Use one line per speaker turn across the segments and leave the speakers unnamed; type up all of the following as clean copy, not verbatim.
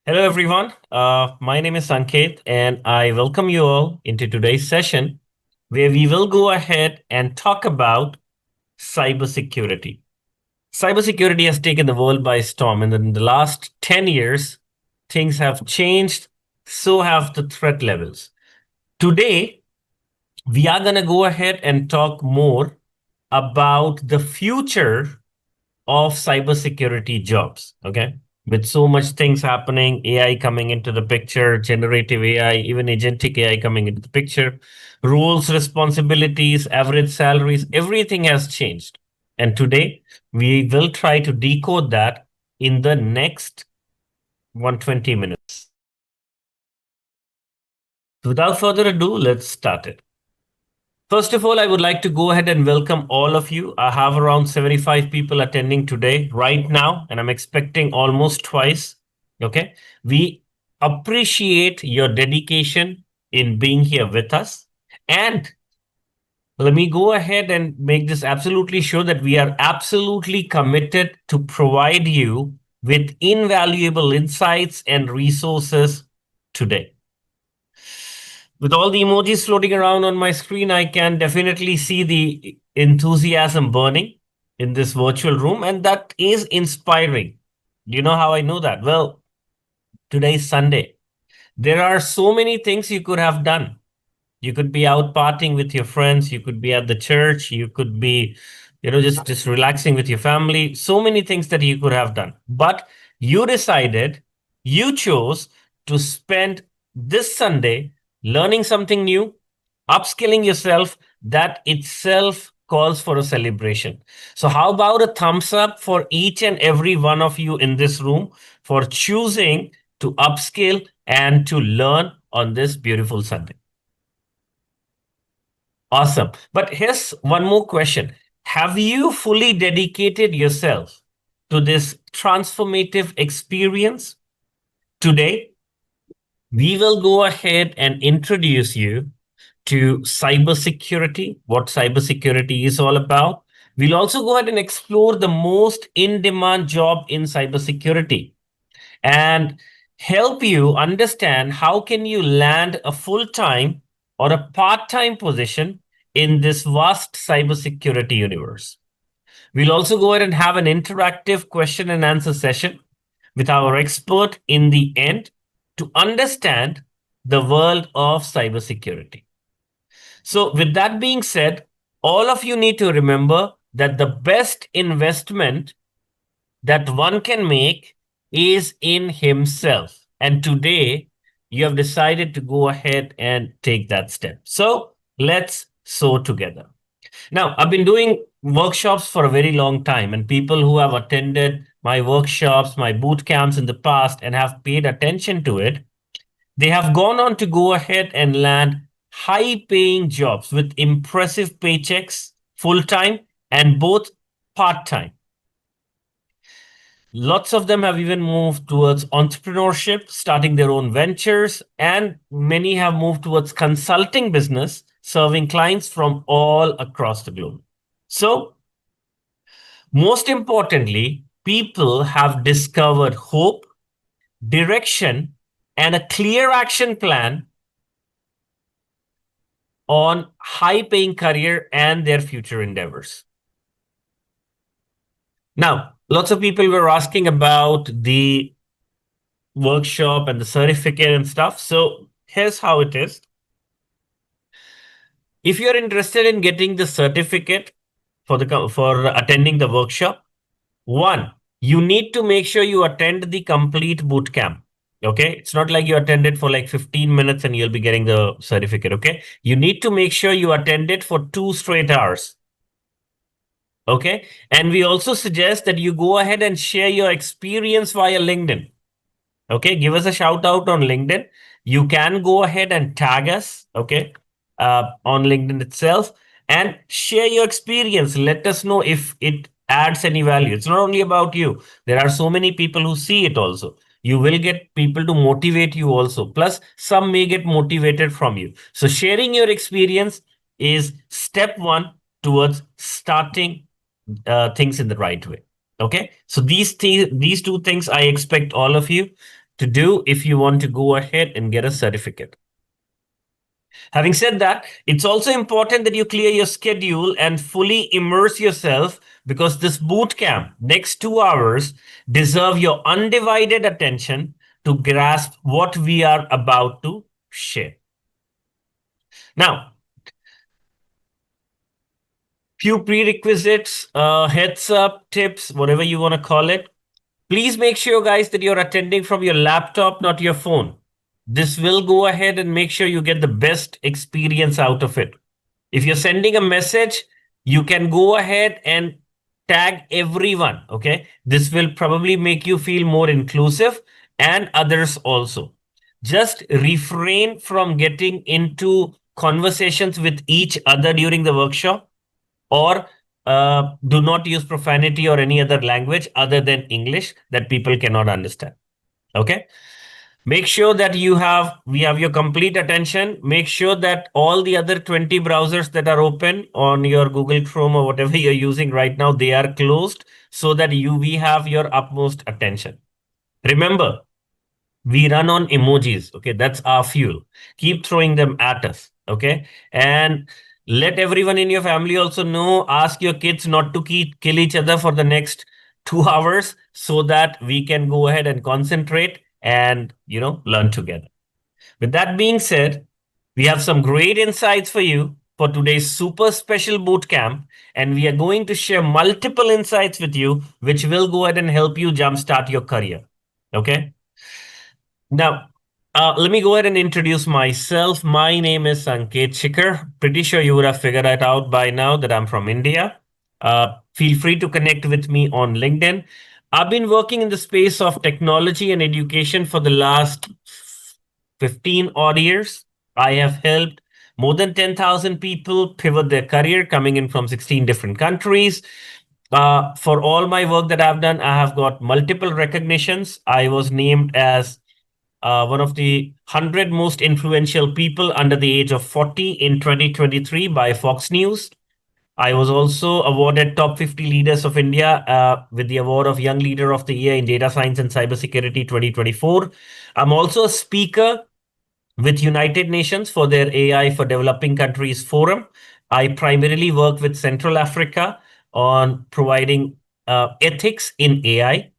Hello, everyone. My name is Sanket, and I welcome you all into today's session where we will go ahead and talk about cybersecurity. Cybersecurity has taken the world by storm, and in the last 10 years, things have changed, so have the threat levels. Today, we are going to go ahead and talk more about the future of cybersecurity jobs. Okay. With so much things happening, AI coming into the picture, generative AI, even agentic AI coming into the picture, roles, responsibilities, average salaries, everything has changed. And today we will try to decode that in the next 120 minutes. Without further ado, let's start it. First of all, I would like to go ahead and welcome all of you. I have around 75 people attending today, right now, and I'm expecting almost twice. Okay. We appreciate your dedication in being here with us. And let me go ahead and make this absolutely sure that we are absolutely committed to provide you with invaluable insights and resources today. With all the emojis floating around on my screen, I can definitely see the enthusiasm burning in this virtual room, and that is inspiring. Do you know how I know that? Well, today is Sunday. There are so many things you could have done. You could be out partying with your friends, you could be at the church, you could be, just relaxing with your family. So many things that you could have done. But you decided, you chose to spend this Sunday learning something new, upskilling yourself. That itself calls for a celebration. So, how about a thumbs up for each and every one of you in this room for choosing to upskill and to learn on this beautiful Sunday? Awesome. But here's one more question. Have you fully dedicated yourself to this transformative experience? Today, we will go ahead and introduce you to cybersecurity, what cybersecurity is all about. We'll also go ahead and explore the most in-demand job in cybersecurity and help you understand how can you land a full-time or a part-time position in this vast cybersecurity universe. We'll also go ahead and have an interactive question and answer session with our expert in the end to understand the world of cybersecurity. So, with that being said, all of you need to remember that the best investment that one can make is in himself. And today, you have decided to go ahead and take that step. So, let's sow together. Now, I've been doing workshops for a very long time, and people who have attended my workshops, my boot camps in the past, and have paid attention to it, they have gone on to go ahead and land high paying jobs with impressive paychecks, full time and both part time. Lots of them have even moved towards entrepreneurship, starting their own ventures, and many have moved towards consulting business, serving clients from all across the globe. So, most importantly, people have discovered hope, direction, and a clear action plan on high paying career and their future endeavors. Now, lots of people were asking about the workshop and the certificate and stuff. So here's how it is. If you're interested in getting the certificate for attending the workshop, one, you need to make sure you attend the complete boot camp. Okay. It's not like you attended for like 15 minutes and you'll be getting the certificate. Okay. You need to make sure you attend it for 2 straight hours. Okay. And we also suggest that you go ahead and share your experience via LinkedIn. Okay. Give us a shout out on LinkedIn. You can go ahead and tag us. Okay. On LinkedIn itself and share your experience. Let us know if it adds any value. It's not only about you. There are so many people who see it also. You will get people to motivate you also. Plus, some may get motivated from you. So, sharing your experience is step one towards starting things in the right way. Okay. So these two things I expect all of you to do if you want to go ahead and get a certificate. Having said that, it's also important that you clear your schedule and fully immerse yourself because this boot camp, next 2 hours, deserve your undivided attention to grasp what we are about to share. Now, few prerequisites, heads up, tips, whatever you want to call it. Please make sure, guys, that you're attending from your laptop, not your phone. This will go ahead and make sure you get the best experience out of it. If you're sending a message, you can go ahead and tag everyone. Okay. This will probably make you feel more inclusive and others also. Just refrain from getting into conversations with each other during the workshop or do not use profanity or any other language other than English that people cannot understand. Okay. Make sure that we have your complete attention. Make sure that all the other 20 browsers that are open on your Google Chrome or whatever you're using right now, they are closed so that we have your utmost attention. Remember, we run on emojis. Okay, that's our fuel. Keep throwing them at us. Okay, and let everyone in your family also know. Ask your kids not to kill each other for the next 2 hours so that we can go ahead and concentrate and learn together. With that being said, we have some great insights for you for today's super special boot camp, and we are going to share multiple insights with you, which will go ahead and help you jumpstart your career. Okay. Now, let me go ahead and introduce myself. My name is Sanket Shikhar. Pretty sure you would have figured it out by now that I'm from India. Feel free to connect with me on LinkedIn. I've been working in the space of technology and education for the last 15 odd years. I have helped more than 10,000 people pivot their career coming in from 16 different countries. For all my work that I've done, I have got multiple recognitions. I was named as one of the 100 most influential people under the age of 40 in 2023 by Fox News. I was also awarded Top 50 Leaders of India with the award of Young Leader of the Year in Data Science and Cybersecurity 2024. I'm also a speaker with United Nations for their AI for Developing Countries Forum. I primarily work with Central Africa on providing ethics in AI.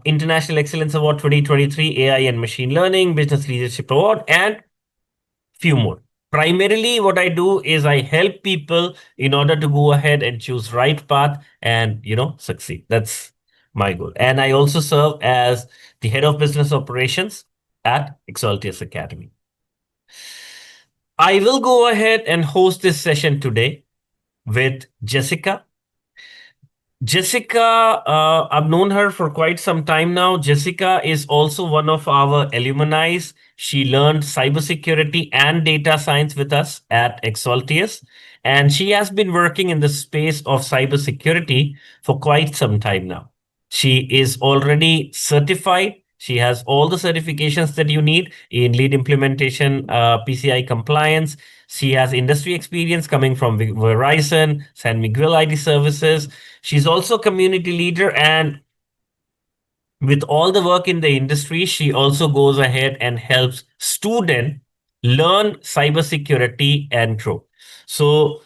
International Excellence Award 2023, AI and Machine Learning, Business Leadership Award, and few more. Primarily, what I do is I help people in order to go ahead and choose right path and succeed. That's my goal. And I also serve as the head of business operations at Exaltius Academy. I will go ahead and host this session today with Jessica. Jessica, I've known her for quite some time now. Jessica is also one of our alumni. She learned cybersecurity and data science with us at Exaltius, and she has been working in the space of cybersecurity for quite some time now. She is already certified. She has all the certifications that you need in lead implementation, PCI compliance. She has industry experience coming from Verizon, San Miguel IT Services. She's also a community leader, and with all the work in the industry, she also goes ahead and helps students learn cybersecurity and grow. So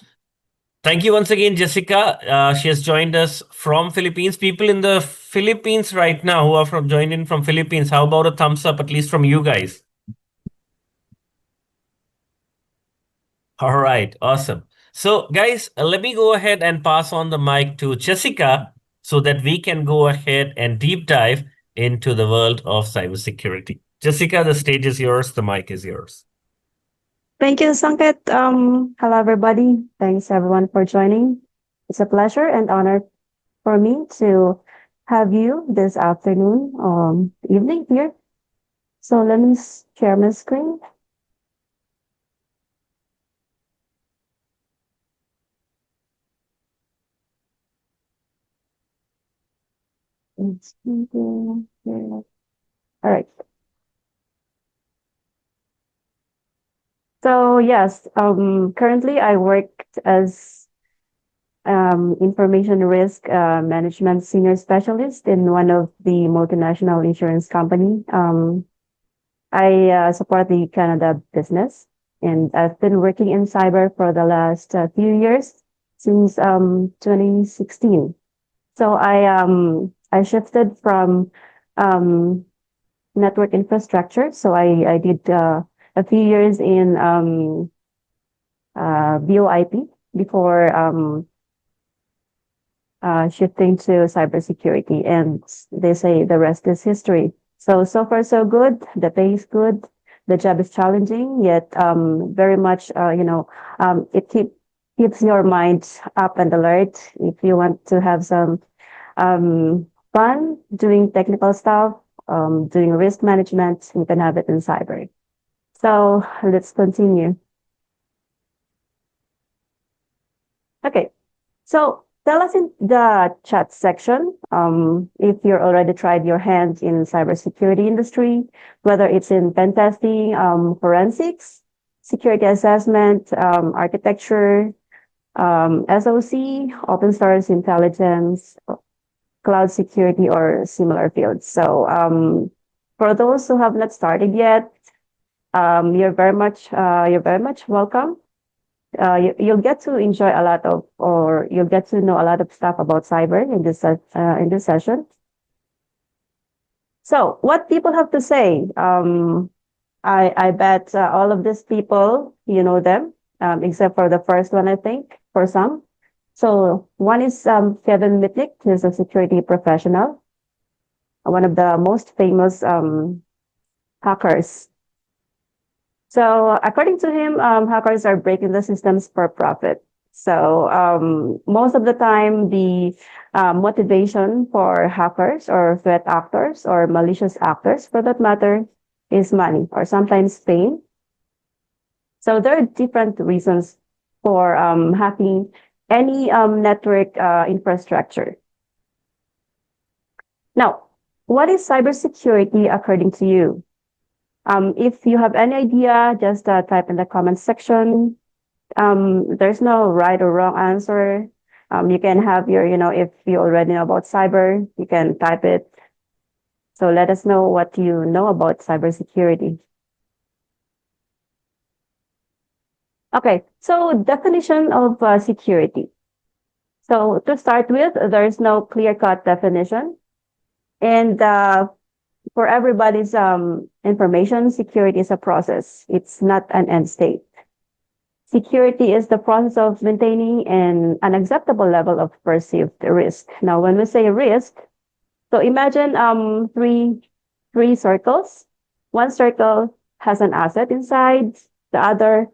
thank you once again, Jessica. She has joined us from Philippines. People in the Philippines right now who are from joining from Philippines, how about a thumbs up at least from you guys? All right, awesome. So, guys, let me go ahead and pass on the mic to Jessica so that we can go ahead and deep dive into the world of cybersecurity. Jessica, the stage is yours, the mic is yours.
Thank you, Sanket. Hello, everybody. Thanks, everyone, for joining. It's a pleasure and honor for me to have you this afternoon, evening here. So let me share my screen. All right. So yes, currently I work as information risk management senior specialist in one of the multinational insurance company. I support the Canada business, and I've been working in cyber for the last few years since 2016. So I shifted from um, network infrastructure. So I did a few years in VoIP before shifting to cybersecurity, and they say the rest is history. So so far so good. The pay is good. The job is challenging, yet very much it keeps your mind up and alert. If you want to have some fun doing technical stuff, doing risk management, you can have it in cyber. So let's continue. Okay. So tell us in the chat section if you're already tried your hand in cybersecurity industry, whether it's in pen testing, forensics, security assessment, architecture, SOC, open source intelligence, cloud security, or similar fields. So for those who have not started yet, you're very much welcome. You'll get to enjoy a lot of, or you'll get to know a lot of stuff about cyber in this session. So, what people have to say? I bet all of these people you know them, except for the first one, I think, for some. So, one is Kevin Mitnick, who's a security professional, one of the most famous hackers. So according to him, hackers are breaking the systems for profit. So most of the time, the motivation for hackers or threat actors or malicious actors, for that matter, is money or sometimes pain. So there are different reasons for hacking any network infrastructure. Now, what is cybersecurity according to you? If you have any idea, just type in the comment section. There's no right or wrong answer. You can have your, if you already know about cyber, you can type it. So let us know what you know about cybersecurity. Okay, so definition of security. So to start with, there's no clear-cut definition. And for everybody's information, security is a process. It's not an end state. Security is the process of maintaining an acceptable level of perceived risk. Now, when we say risk, so imagine three circles. One circle has an asset inside, the other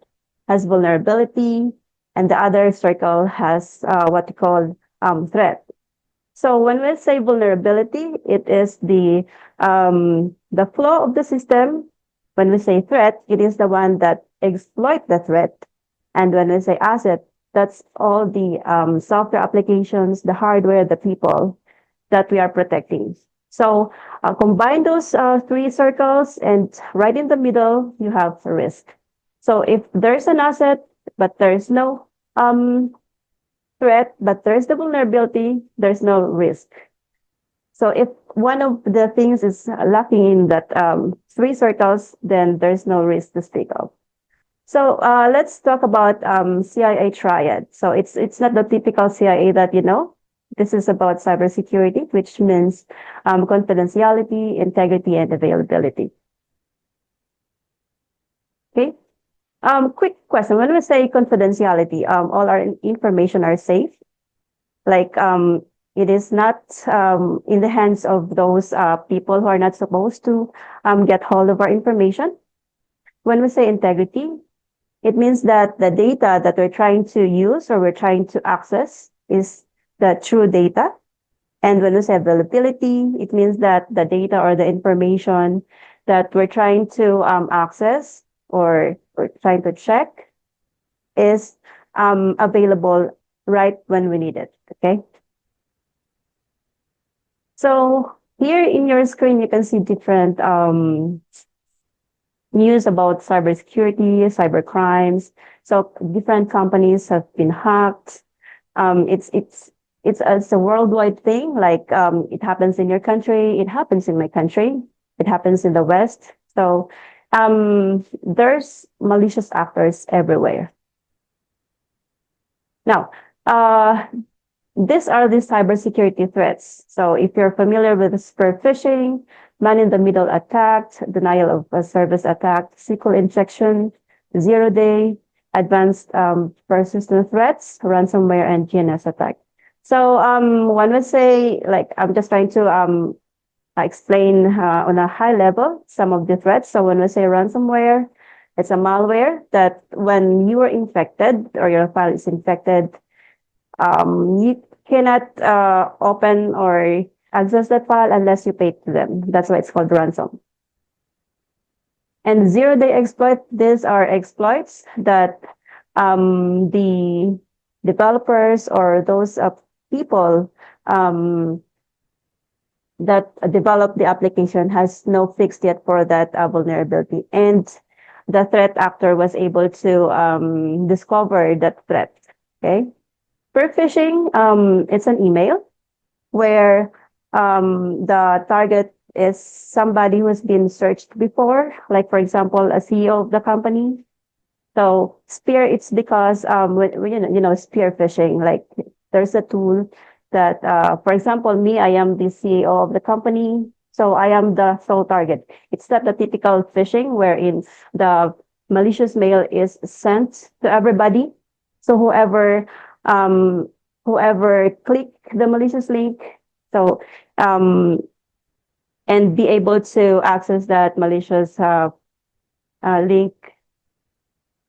has vulnerability, and the other circle has what we call threat. So when we say vulnerability, it is the flaw of the system. When we say threat, it is the one that exploit the threat. And when we say asset, that's all the software applications, the hardware, the people that we are protecting. So combine those three circles, and right in the middle, you have risk. So if there's an asset, but there's no threat, but there's the vulnerability, there's no risk. So if one of the things is lacking in that three circles, then there's no risk to speak of. So let's talk about CIA triad. So it's not the typical CIA that you know. This is about cybersecurity, which means confidentiality, integrity, and availability. Okay. Quick question. When we say confidentiality, all our information are safe. Like it is not in the hands of those people who are not supposed to get hold of our information. When we say integrity, it means that the data that we're trying to use or we're trying to access is the true data. And when we say availability, it means that the data or the information that we're trying to access or we're trying to check is available right when we need it. Okay. So here in your screen, you can see different news about cybersecurity, cyber crimes. So different companies have been hacked. It's a worldwide thing. Like it happens in your country, it happens in my country, it happens in the West. So there's malicious actors everywhere. Now, these are the cybersecurity threats. So if you're familiar with spear phishing, man-in-the-middle attack, denial of a service attack, SQL injection, zero-day, advanced persistent threats, ransomware, and DNS attack. So one would say, like, I'm just trying to explain on a high level some of the threats. So when we say ransomware, it's a malware that when you are infected or your file is infected, you cannot open or access that file unless you pay to them. That's why it's called ransom. And zero-day exploit, these are exploits that the developers or those people that develop the application has no fix yet for that vulnerability. And the threat actor was able to discover that threat. Okay. Per phishing, it's an email where the target is somebody who's been searched before, like for example, a CEO of the company. So spear, it's because spear phishing, like there's a tool that, for example, me, I am the CEO of the company, so I am the sole target. It's not the typical phishing wherein the malicious mail is sent to everybody. So um, whoever click the malicious link, so and be able to access that malicious link.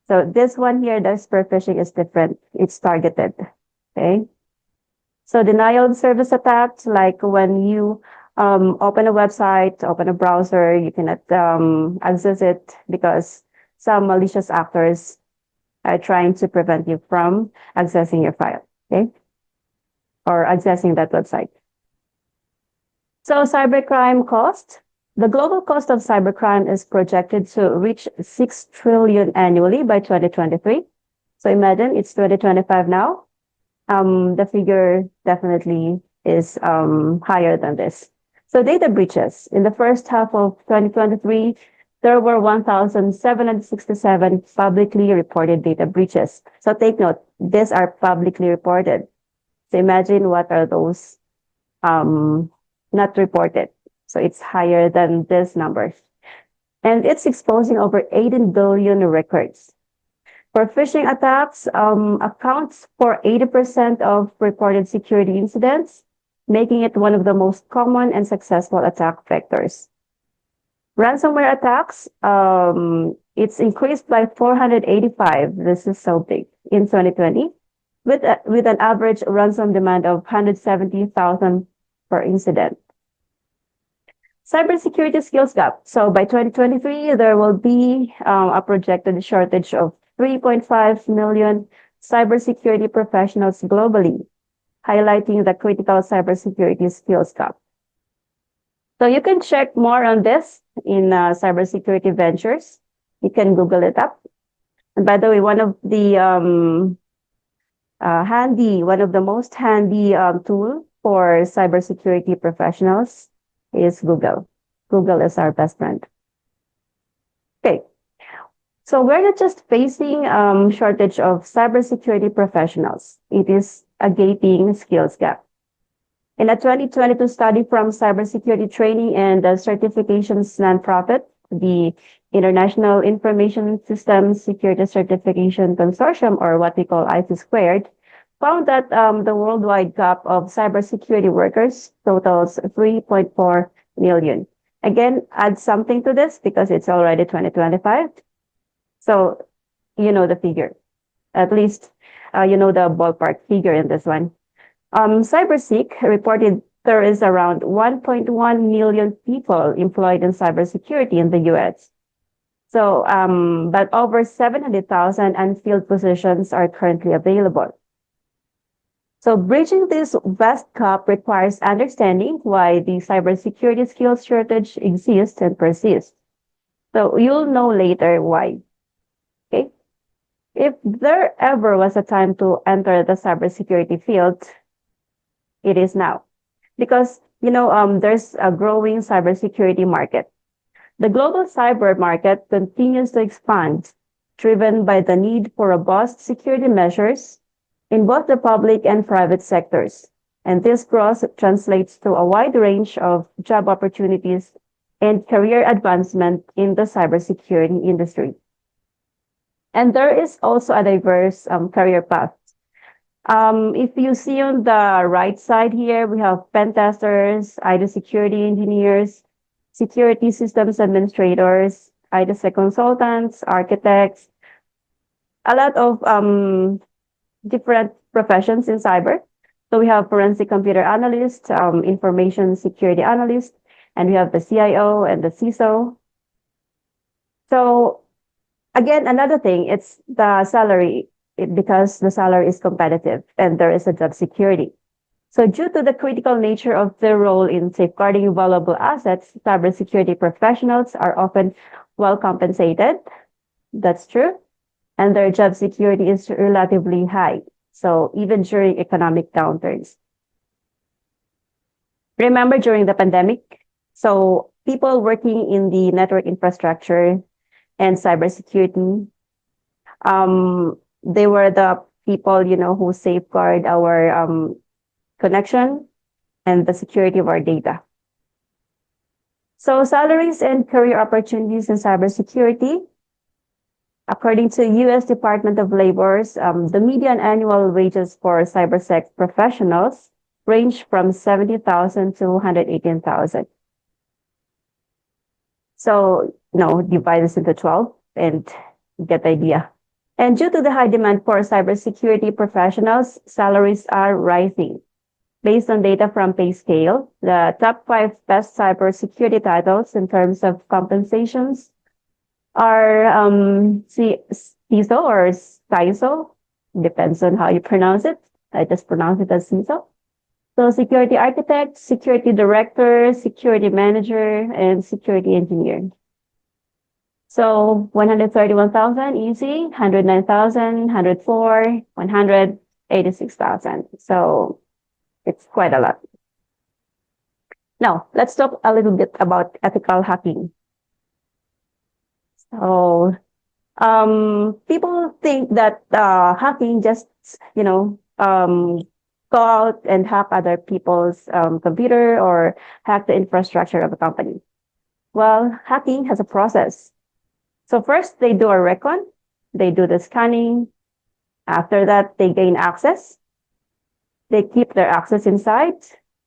So this one here, the spear phishing is different. It's targeted. Okay. So denial of service attacks, like when you open a website, open a browser, you cannot access it because some malicious actors are trying to prevent you from accessing your file, okay, or accessing that website. So cybercrime cost. The global cost of cybercrime is projected to reach 6 trillion annually by 2023. So imagine it's 2025 now. The figure definitely is higher than this. So data breaches. In the first half of 2023, there were 1,767 publicly reported data breaches. So take note, these are publicly reported. So imagine what are those not reported. So it's higher than this number. And it's exposing over 18 billion records. For phishing attacks, accounts for 80% of reported security incidents, making it one of the most common and successful attack vectors. Ransomware attacks, it's increased by 485. This is so big in 2020, with an average ransom demand of 170,000 per incident. Cybersecurity skills gap. So by 2023, there will be a projected shortage of 3.5 million cybersecurity professionals globally, highlighting the critical cybersecurity skills gap. So you can check more on this in cybersecurity ventures. You can Google it up. And by the way, one of the most handy tool for cybersecurity professionals is Google. Google is our best friend. Okay. So we're not just facing shortage of cybersecurity professionals. It is a gaping skills gap. In a 2022 study from Cybersecurity Training and Certifications nonprofit, the International Information Systems Security Certification Consortium, or what we call IC squared, found that the worldwide gap of cybersecurity workers totals 3.4 million. Again, add something to this because it's already 2025. So you know the figure. At least you know the ballpark figure in this one. CyberSeek reported there is around 1.1 million people employed in cybersecurity in the US. So, but over 700,000 unfilled positions are currently available. So bridging this vast gap requires understanding why the cybersecurity skills shortage exists and persists. So you'll know later why. Okay. If there ever was a time to enter the cybersecurity field, it is now. Because, there's a growing cybersecurity market. The global cyber market continues to expand, driven by the need for robust security measures in both the public and private sectors. And this growth translates to a wide range of job opportunities and career advancement in the cybersecurity industry. And there is also a diverse career path. If you see on the right side here, we have pen testers, IT security engineers, security systems administrators, ITSec consultants, architects, a lot of different professions in cyber. So we have forensic computer analyst, information security analyst, and we have the CIO and the CISO. So again, another thing, it's the salary, because the salary is competitive and there is a job security. So due to the critical nature of their role in safeguarding valuable assets, cybersecurity professionals are often well compensated. That's true. And their job security is relatively high. So even during economic downturns. Remember during the pandemic? So people working in the network infrastructure and cybersecurity, they were the people, who safeguard our connection and the security of our data. So salaries and career opportunities in cybersecurity. According to U.S. Department of Labor's, the median annual wages for cybersec professionals range from 70,000 to 118,000. So, divide this into 12 and get the idea. And due to the high demand for cybersecurity professionals, salaries are rising. Based on data from PayScale, the top 5 best cybersecurity titles in terms of compensations are CISO or CISO, depends on how you pronounce it. I just pronounce it as CISO. So security architect, security director, security manager, and security engineer. So 131,000 easy, 109,000, 104, 186,000. So it's quite a lot. Now, let's talk a little bit about ethical hacking. So, people think that hacking just, go out and hack other people's computer or hack the infrastructure of a company. Well, hacking has a process. So first, they do a recon, they do the scanning. After that, they gain access. They keep their access inside.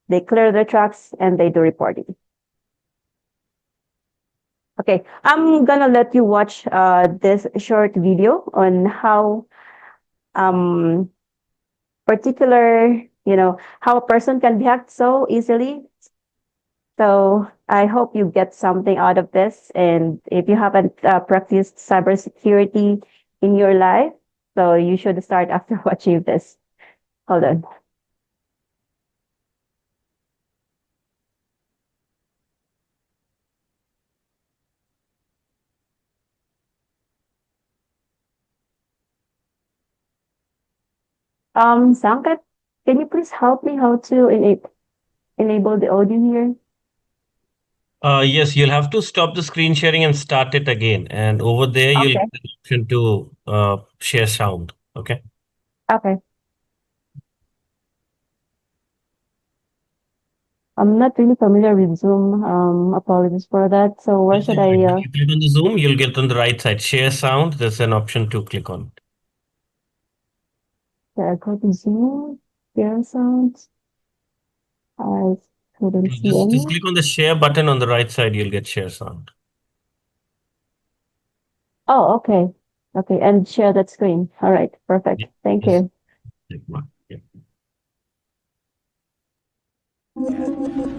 They clear their tracks and they do reporting. Okay, I'm gonna let you watch this short video on how particular, how a person can be hacked so easily. So I hope you get something out of this. And if you haven't practiced cybersecurity in your life, so you should start after watching this. Hold on. Sankat, can you please help me how to enable the audio here?
Yes, you'll have to stop the screen sharing and start it again. And over there, you'll
Okay.
get the option to share sound. Okay.
Okay. I'm not really familiar with Zoom. Apologies for that. So where should I?
When you click on the Zoom, you'll get on the right side, share sound. There's an option to click on.
Go to Zoom? Share sounds. I couldn't see
Just
any.
click on the share button on the right side, you'll get share sound.
Oh, okay. Okay, and share that screen. All right, perfect.
Yeah.
Thank
Yes.
you.
Yeah.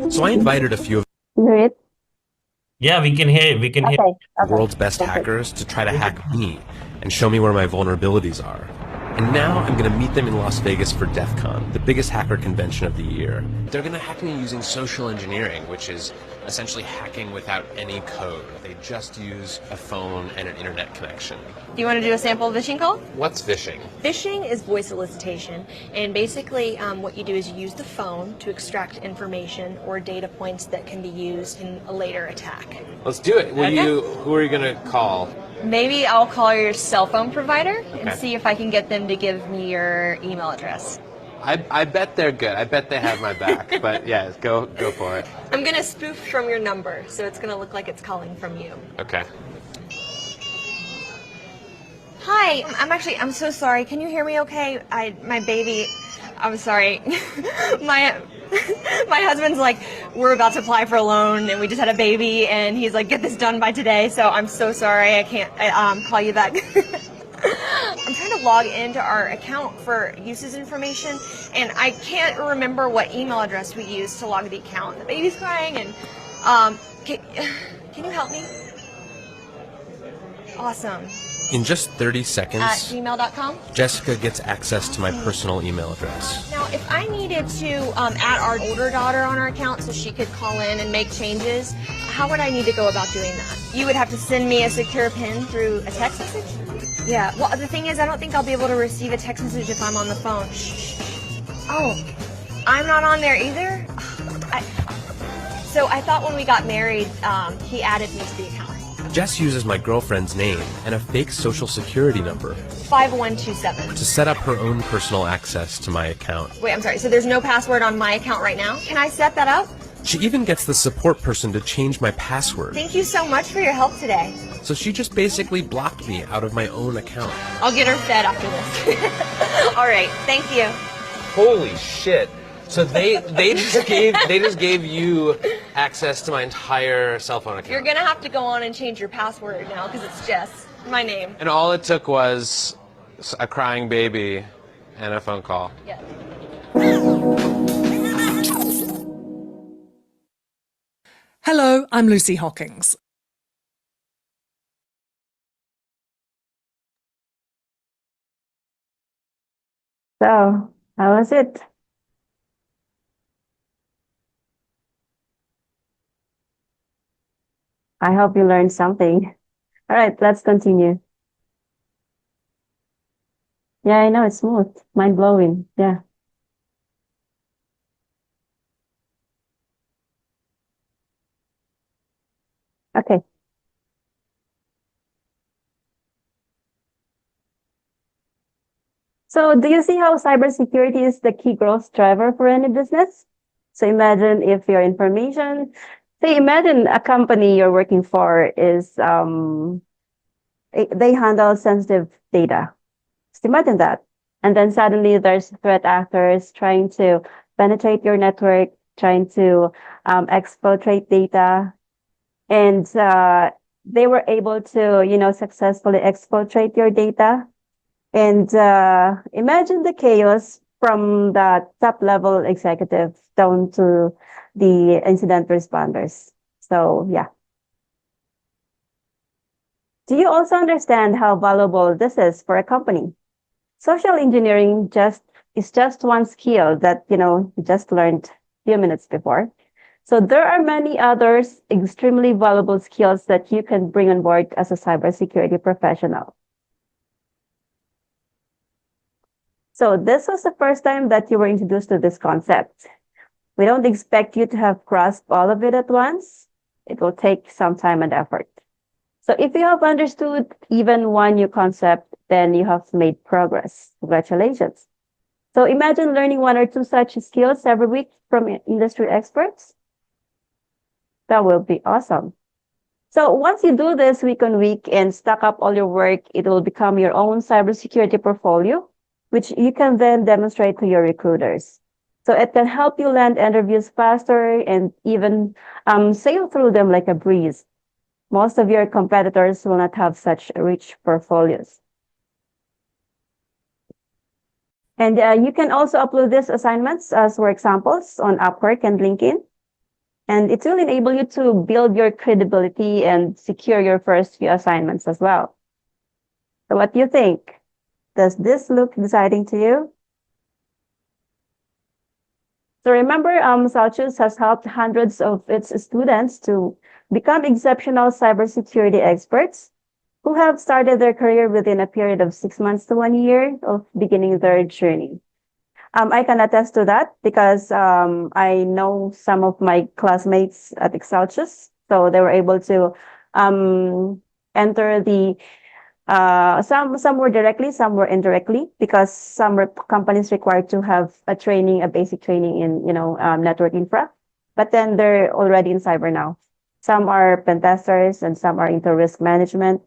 So I invited a few of
You hear it?
Yeah, we can hear. We can hear.
Okay.
the
Okay.
world's best
Perfect.
hackers to try to hack me and show me where my vulnerabilities are. And now I'm going to meet them in Las Vegas for DEF CON, the biggest hacker convention of the year. They're going to hack me using social engineering, which is essentially hacking without any code. They just use a phone and an internet connection.
Do you want to do a sample phishing call?
What's phishing?
Phishing is voice solicitation, and basically what you do is you use the phone to extract information or data points that can be used in a later attack.
Let's do it.
Okay.
Who are you going to call?
Maybe I'll call your cell phone provider and
Okay.
see if I can get them to give me your email address.
I bet they're good. I bet they have my back. But yeah, go for it.
I'm going to spoof from your number, so it's going to look like it's calling from you.
Okay.
Hi, I'm so sorry. Can you hear me okay? My baby, I'm sorry. My husband's like, we're about to apply for a loan and we just had a baby and he's like, get this done by today. So I'm so sorry. I can't call you back. I'm trying to log into our account for uses information and I can't remember what email address we used to log the account. The baby's crying and can you help me? Awesome.
In just 30
At
seconds,
gmail.com.
Jessica gets access to my personal email address.
Now, if I needed to add our older daughter on our account so she could call in and make changes, how would I need to go about doing that? You would have to send me a secure PIN through a text message? Yeah, well, the thing is, I don't think I'll be able to receive a text message if I'm on the phone. Oh, I'm not on there either? So I thought when we got married, he added me to the account.
Jess uses my girlfriend's name and a fake social security number
5127.
to set up her own personal access to my account.
Wait, I'm sorry, so there's no password on my account right now? Can I set that up?
She even gets the support person to change my password.
Thank you so much for your help today.
So she just basically blocked me out of my own account.
I'll get her fed after this. All right, thank you.
Holy shit. So they just gave you access to my entire cell phone account.
You're gonna have to go on and change your password now because it's Jess, my name.
And all it took was a crying baby and a phone call.
Yeah.
Hello, I'm Lucy Hockings.
So, how was it? I hope you learned something. All right, let's continue. Yeah, I know, it's smooth. Mind-blowing. Yeah. Okay. So do you see how cybersecurity is the key growth driver for any business? So imagine if your information, say imagine a company you're working for is, they handle sensitive data. Just imagine that. And then suddenly there's threat actors trying to penetrate your network, trying to exfiltrate data. And they were able to, successfully exfiltrate your data. And imagine the chaos from the top level executive down to the incident responders. So, yeah. Do you also understand how valuable this is for a company? Social engineering is just one skill that, you just learned a few minutes before. So there are many others extremely valuable skills that you can bring on board as a cybersecurity professional. So this was the first time that you were introduced to this concept. We don't expect you to have grasped all of it at once. It will take some time and effort. So if you have understood even one new concept, then you have made progress. Congratulations. So imagine learning one or two such skills every week from industry experts. That will be awesome. So once you do this week on week and stack up all your work, it will become your own cybersecurity portfolio, which you can then demonstrate to your recruiters. So it can help you land interviews faster and even sail through them like a breeze. Most of your competitors will not have such rich portfolios. And you can also upload these assignments as work samples on Upwork and LinkedIn. And it will enable you to build your credibility and secure your first few assignments as well. So what do you think? Does this look exciting to you? So remember, Salchus has helped hundreds of its students to become exceptional cybersecurity experts who have started their career within a period of 6 months to 1 year of beginning their journey. I can attest to that because I know some of my classmates at Excelsius, so they were able to enter the some were directly, some were indirectly, because some companies required to have a training, a basic training in network infra, but then they're already in cyber now. Some are pen testers and some are into risk management,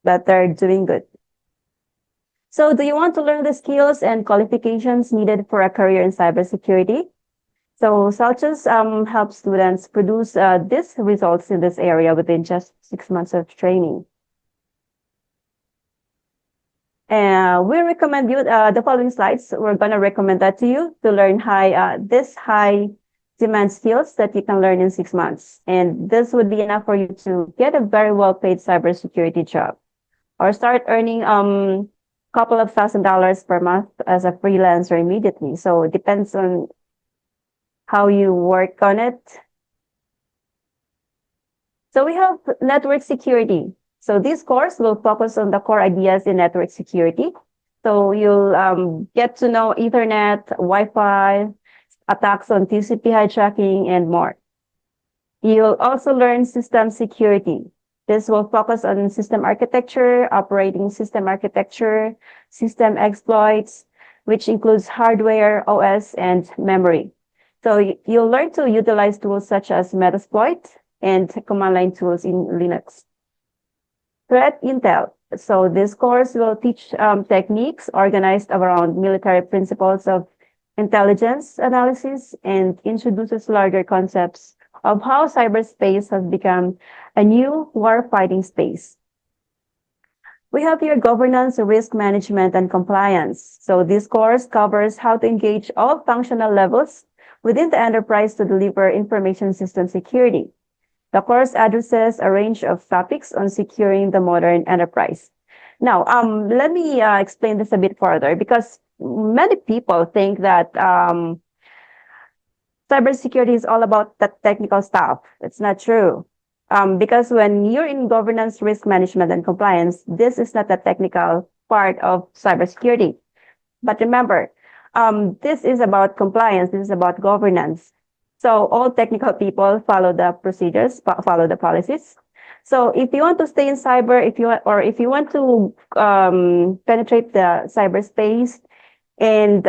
but they're doing good. So do you want to learn the skills and qualifications needed for a career in cybersecurity? So Celsius helps students produce these results in this area within just 6 months of training. And we recommend you the following slides. We're going to recommend that to you to learn this high demand skills that you can learn in 6 months. And this would be enough for you to get a very well paid cybersecurity job or start earning couple of $1,000s per month as a freelancer immediately. So it depends on how you work on it. So we have network security. So this course will focus on the core ideas in network security. So you'll get to know Ethernet, Wi-Fi, attacks on TCP hijacking, and more. You'll also learn system security. This will focus on system architecture, operating system architecture, system exploits, which includes hardware, OS, and memory. So you'll learn to utilize tools such as Metasploit and command line tools in Linux. Threat intel. So this course will teach techniques organized around military principles of intelligence analysis and introduces larger concepts of how cyberspace has become a new war-fighting space. We have here governance, risk management, and compliance. So this course covers how to engage all functional levels within the enterprise to deliver information system security. The course addresses a range of topics on securing the modern enterprise. Now, let me explain this a bit further because many people think that cybersecurity is all about the technical stuff. It's not true. Because when you're in governance, risk management, and compliance, this is not the technical part of cybersecurity. But remember, this is about compliance. This is about governance. So all technical people follow the procedures, follow the policies. So if you want to stay in cyber, if you want to penetrate the cyberspace, and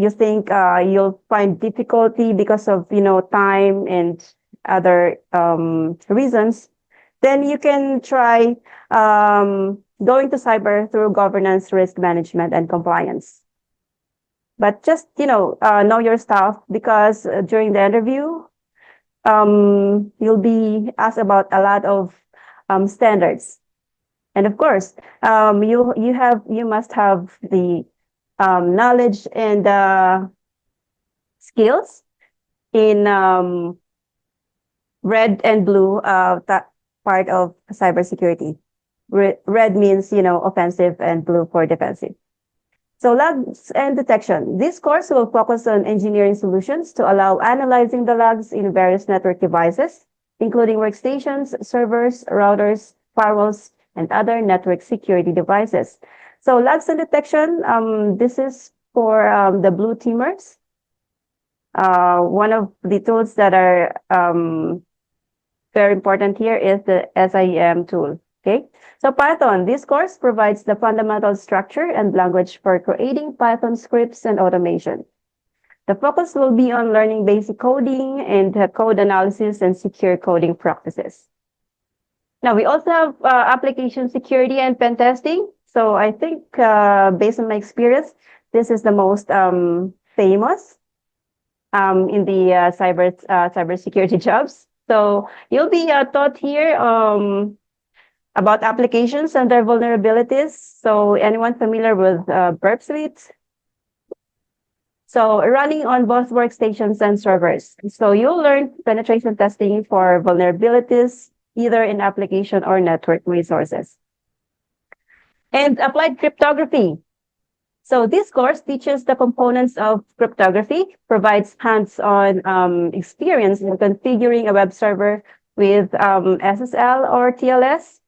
you think you'll find difficulty because of time and other reasons, then you can try going to cyber through governance, risk management, and compliance. But just know your stuff because during the interview, you'll be asked about a lot of standards, and of course, you must have the knowledge and skills in red and blue that part of cybersecurity. Red means offensive and blue for defensive. So logs and detection. This course will focus on engineering solutions to allow analyzing the logs in various network devices, including workstations, servers, routers, firewalls, and other network security devices. So logs and detection, this is for the blue teamers. One of the tools that are very important here is the SIEM tool. Okay, so Python, this course provides the fundamental structure and language for creating Python scripts and automation. The focus will be on learning basic coding and code analysis and secure coding practices. Now, we also have application security and pen testing. So I think based on my experience, this is the most famous in the cybersecurity jobs. So you'll be taught here about applications and their vulnerabilities. So anyone familiar with Burp Suite? So running on both workstations and servers. So you'll learn penetration testing for vulnerabilities, either in application or network resources. And applied cryptography. So this course teaches the components of cryptography, provides hands-on experience in configuring a web server with SSL or TLS,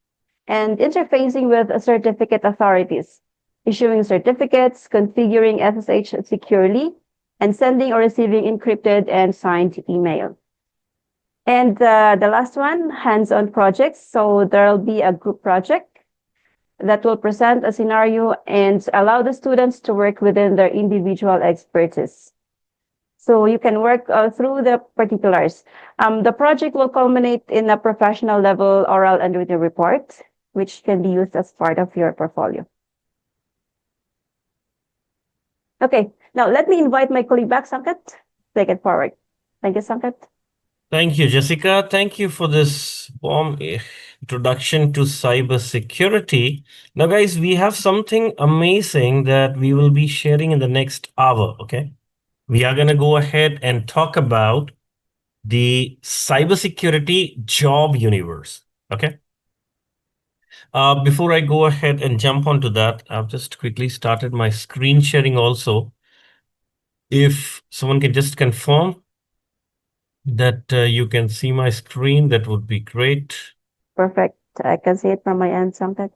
and interfacing with certificate authorities, issuing certificates, configuring SSH securely, and sending or receiving encrypted and signed email. And the last one, hands-on projects. So there'll be a group project that will present a scenario and allow the students to work within their individual expertise. So you can work through the particulars. The project will culminate in a professional level oral and written report, which can be used as part of your portfolio. Okay, now let me invite my colleague back, Sanket. Take it forward. Thank you, Sanket.
Thank you, Jessica. Thank you for this warm introduction to cybersecurity. Now, guys, we have something amazing that we will be sharing in the next hour, okay? We are going to go ahead and talk about the cybersecurity job universe, okay? Before I go ahead and jump onto that, I've just quickly started my screen sharing also. If someone can just confirm that you can see my screen, that would be great.
Perfect. I can see it from my end, Sanket.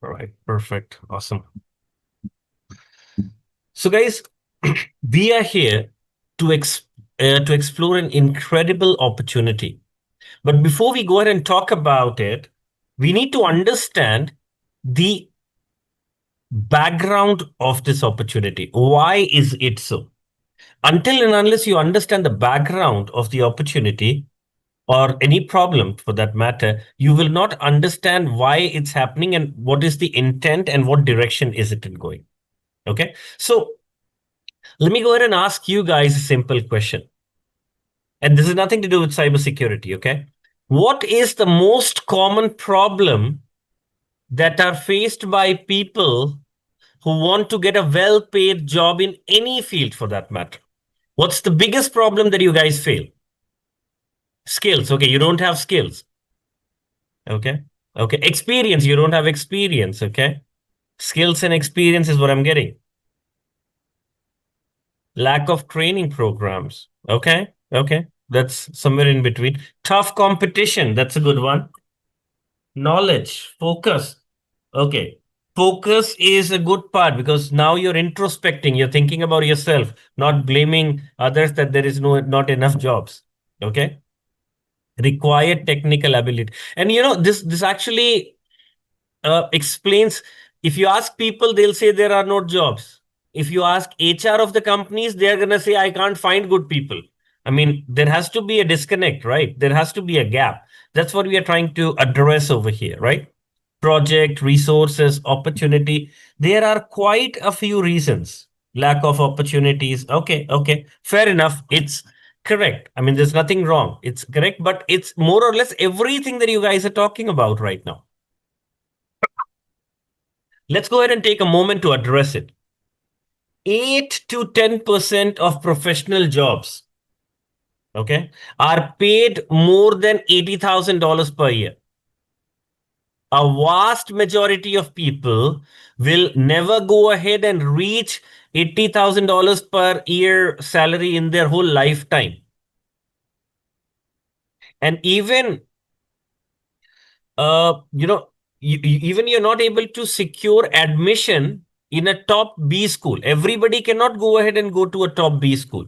All right, perfect, awesome. So guys, we are here to explore an incredible opportunity. But before we go ahead and talk about it, we need to understand the background of this opportunity. Why is it so? Until and unless you understand the background of the opportunity or any problem for that matter, you will not understand why it's happening and what is the intent and what direction is it going. Okay, so let me go ahead and ask you guys a simple question. And this has nothing to do with cybersecurity, okay? What is the most common problem that are faced by people who want to get a well-paid job in any field for that matter? What's the biggest problem that you guys feel? Skills. Okay, you don't have skills. Okay. Okay. Experience. You don't have experience. Okay. Skills and experience is what I'm getting. Lack of training programs. Okay. Okay. That's somewhere in between. Tough competition. That's a good one. Knowledge. Focus. Okay. Focus is a good part because now you're introspecting, you're thinking about yourself, not blaming others that there is not enough jobs. Okay. Required technical ability. And this actually explains, if you ask people, they'll say there are no jobs. If you ask HR of the companies, they're going to say, I can't find good people. I mean, there has to be a disconnect, right? There has to be a gap. That's what we are trying to address over here, right? Project, resources, opportunity. There are quite a few reasons. Lack of opportunities. Okay, okay. Fair enough. It's correct. I mean, there's nothing wrong. It's correct, but it's more or less everything that you guys are talking about right now. Let's go ahead and take a moment to address it. 8 to 10% of professional jobs, okay, are paid more than $80,000 per year. A vast majority of people will never go ahead and reach $80,000 per year salary in their whole lifetime. And even, even you're not able to secure admission in a top B school. Everybody cannot go ahead and go to a top B school.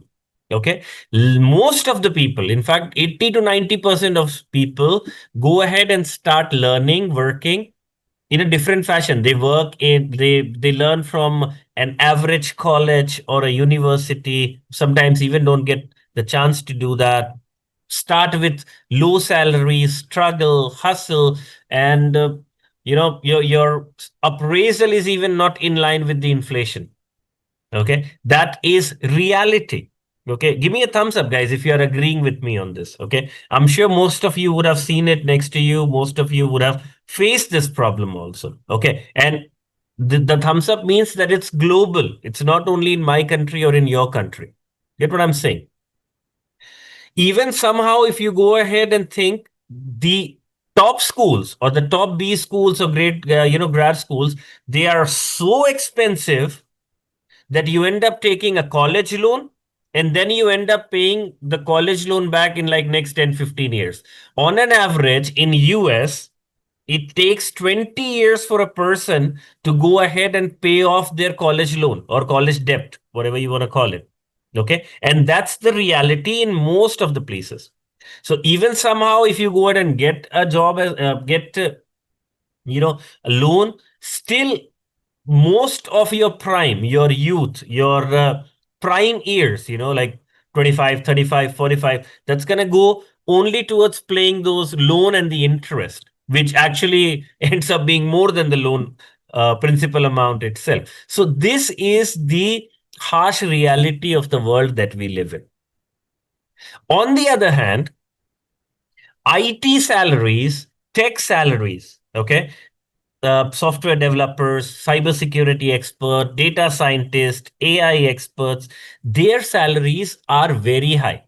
Okay. Most of the people, in fact, 80 to 90% of people go ahead and start learning, working in a different fashion. They they learn from an average college or a university, sometimes even don't get the chance to do that. Start with low salaries, struggle, hustle, and your appraisal is even not in line with the inflation. Okay, that is reality. Okay, give me a thumbs up, guys, if you are agreeing with me on this. Okay, I'm sure most of you would have seen it next to you. Most of you would have faced this problem also. Okay, and the thumbs up means that it's global. It's not only in my country or in your country. Get what I'm saying? Even somehow, if you go ahead and think, the top schools or the top B schools or great, grad schools, they are so expensive that you end up taking a college loan and then you end up paying the college loan back in like next 10-15 years. On an average in US, it takes 20 years for a person to go ahead and pay off their college loan or college debt, whatever you want to call it. Okay. And that's the reality in most of the places. So even somehow, if you go ahead and get a job, get, a loan, still most of your prime, your youth, your prime years, like 25, 35, 45, that's going to go only towards paying those loan and the interest, which actually ends up being more than the loan principal amount itself. So this is the harsh reality of the world that we live in. On the other hand, IT salaries, tech salaries, okay, software developers, cybersecurity expert, data scientists, AI experts, their salaries are very high.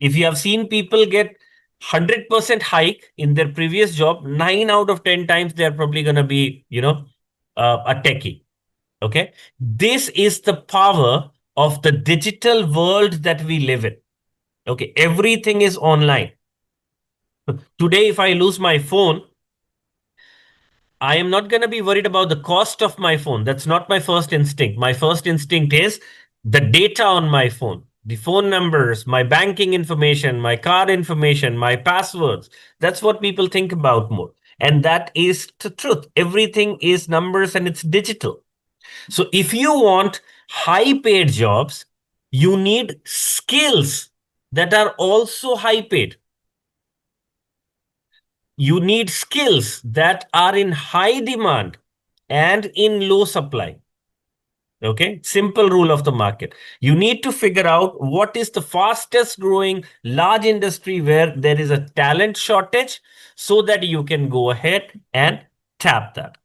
If you have seen people get 100% hike in their previous job, 9 out of 10 times they're probably going to be, a techie. Okay. This is the power of the digital world that we live in. Okay. Everything is online. Today, if I lose my phone, I am not going to be worried about the cost of my phone. That's not my first instinct. My first instinct is the data on my phone, the phone numbers, my banking information, my card information, my passwords. That's what people think about more. And that is the truth. Everything is numbers and it's digital. So if you want high paid jobs, you need skills that are also high paid. You need skills that are in high demand and in low supply. Okay, simple rule of the market. You need to figure out what is the fastest growing large industry where there is a talent shortage so that you can go ahead and tap that.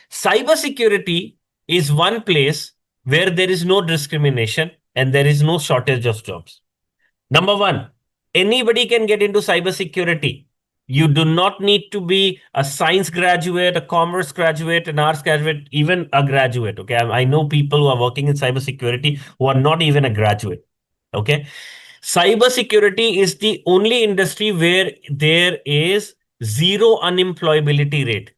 Cybersecurity is one place where there is no discrimination and there is no shortage of jobs. Number one, anybody can get into cybersecurity. You do not need to be a science graduate, a commerce graduate, an arts graduate, even a graduate. Okay. I know people who are working in cybersecurity who are not even a graduate. Okay. Cybersecurity is the only industry where there is zero unemployability rate.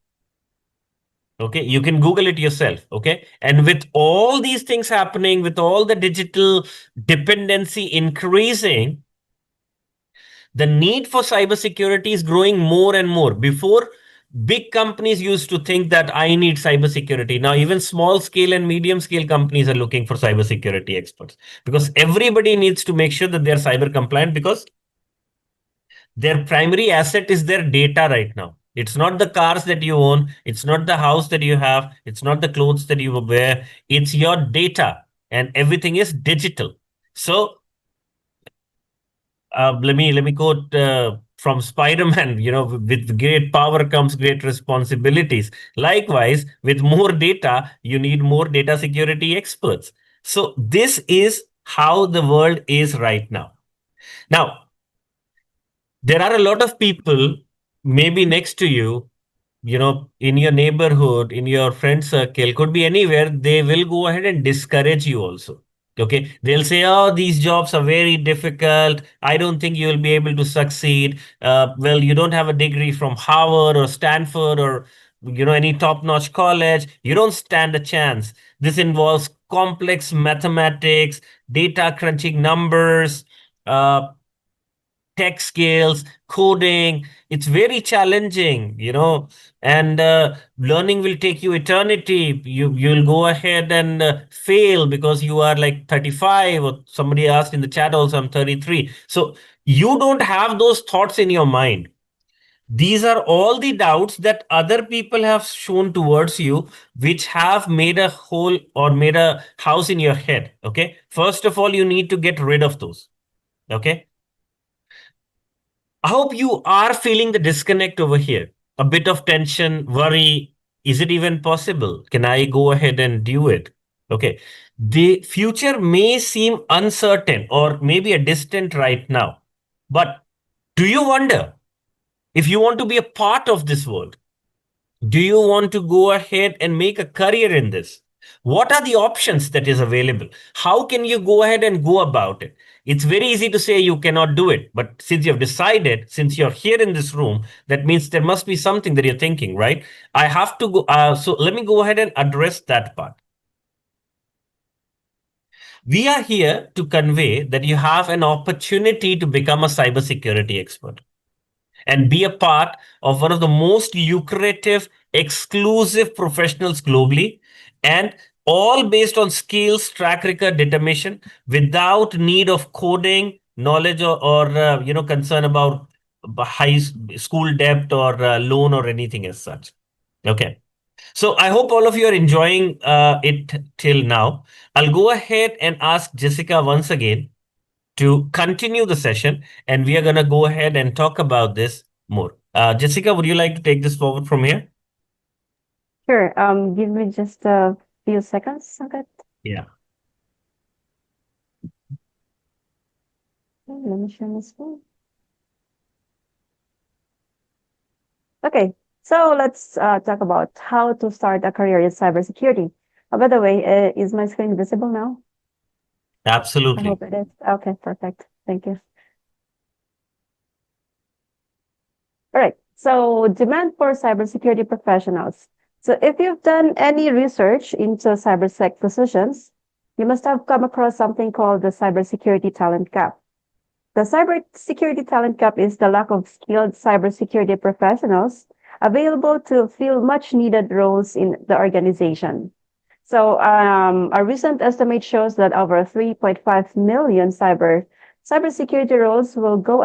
Okay, you can Google it yourself. Okay, and with all these things happening, with all the digital dependency increasing, the need for cybersecurity is growing more and more. Before, big companies used to think that I need cybersecurity. Now, even small scale and medium scale companies are looking for cybersecurity experts because everybody needs to make sure that they're cyber compliant because their primary asset is their data right now. It's not the cars that you own. It's not the house that you have. It's not the clothes that you wear. It's your data and everything is digital. So let me quote from Spider-Man, with great power comes great responsibilities. Likewise, with more data, you need more data security experts. So this is how the world is right now. Now, there are a lot of people maybe next to you, in your neighborhood, in your friend circle, could be anywhere. They will go ahead and discourage you also. Okay. They'll say, oh, these jobs are very difficult. I don't think you'll be able to succeed. Well, you don't have a degree from Harvard or Stanford or, any top notch college. You don't stand a chance. This involves complex mathematics, data crunching numbers, tech skills, coding. It's very challenging, and learning will take you eternity. You'll go ahead and fail because you are like 35, or somebody asked in the chat also, I'm 33. So you don't have those thoughts in your mind. These are all the doubts that other people have shown towards you, which have made a hole or made a house in your head. Okay. First of all, you need to get rid of those. Okay. I hope you are feeling the disconnect over here. A bit of tension, worry. Is it even possible? Can I go ahead and do it? Okay. The future may seem uncertain or maybe a distant right now. But do you wonder if you want to be a part of this world? Do you want to go ahead and make a career in this? What are the options that is available? How can you go ahead and go about it? It's very easy to say you cannot do it, but since you've decided, since you're here in this room, that means there must be something that you're thinking, right? I have to go. So let me go ahead and address that part. We are here to convey that you have an opportunity to become a cybersecurity expert and be a part of one of the most lucrative, exclusive professionals globally, and all based on skills, track record, determination, without need of coding, knowledge, or concern about high school debt or loan or anything as such. Okay. So I hope all of you are enjoying it till now. I'll go ahead and ask Jessica once again to continue the session, and we are going to go ahead and talk about this more. Jessica, would you like to take this forward from here?
Sure. Give me just a few seconds, Sanket.
Yeah.
Let me share my screen. Okay, so let's talk about how to start a career in cybersecurity. By the way, is my screen visible now? I
Absolutely.
hope it is. Okay, perfect. Thank you. All right, so demand for cybersecurity professionals. So if you've done any research into cybersec positions, you must have come across something called the cybersecurity talent gap. The cybersecurity talent gap is the lack of skilled cybersecurity professionals available to fill much needed roles in the organization. So a recent estimate shows that over 3.5 million cybersecurity roles will go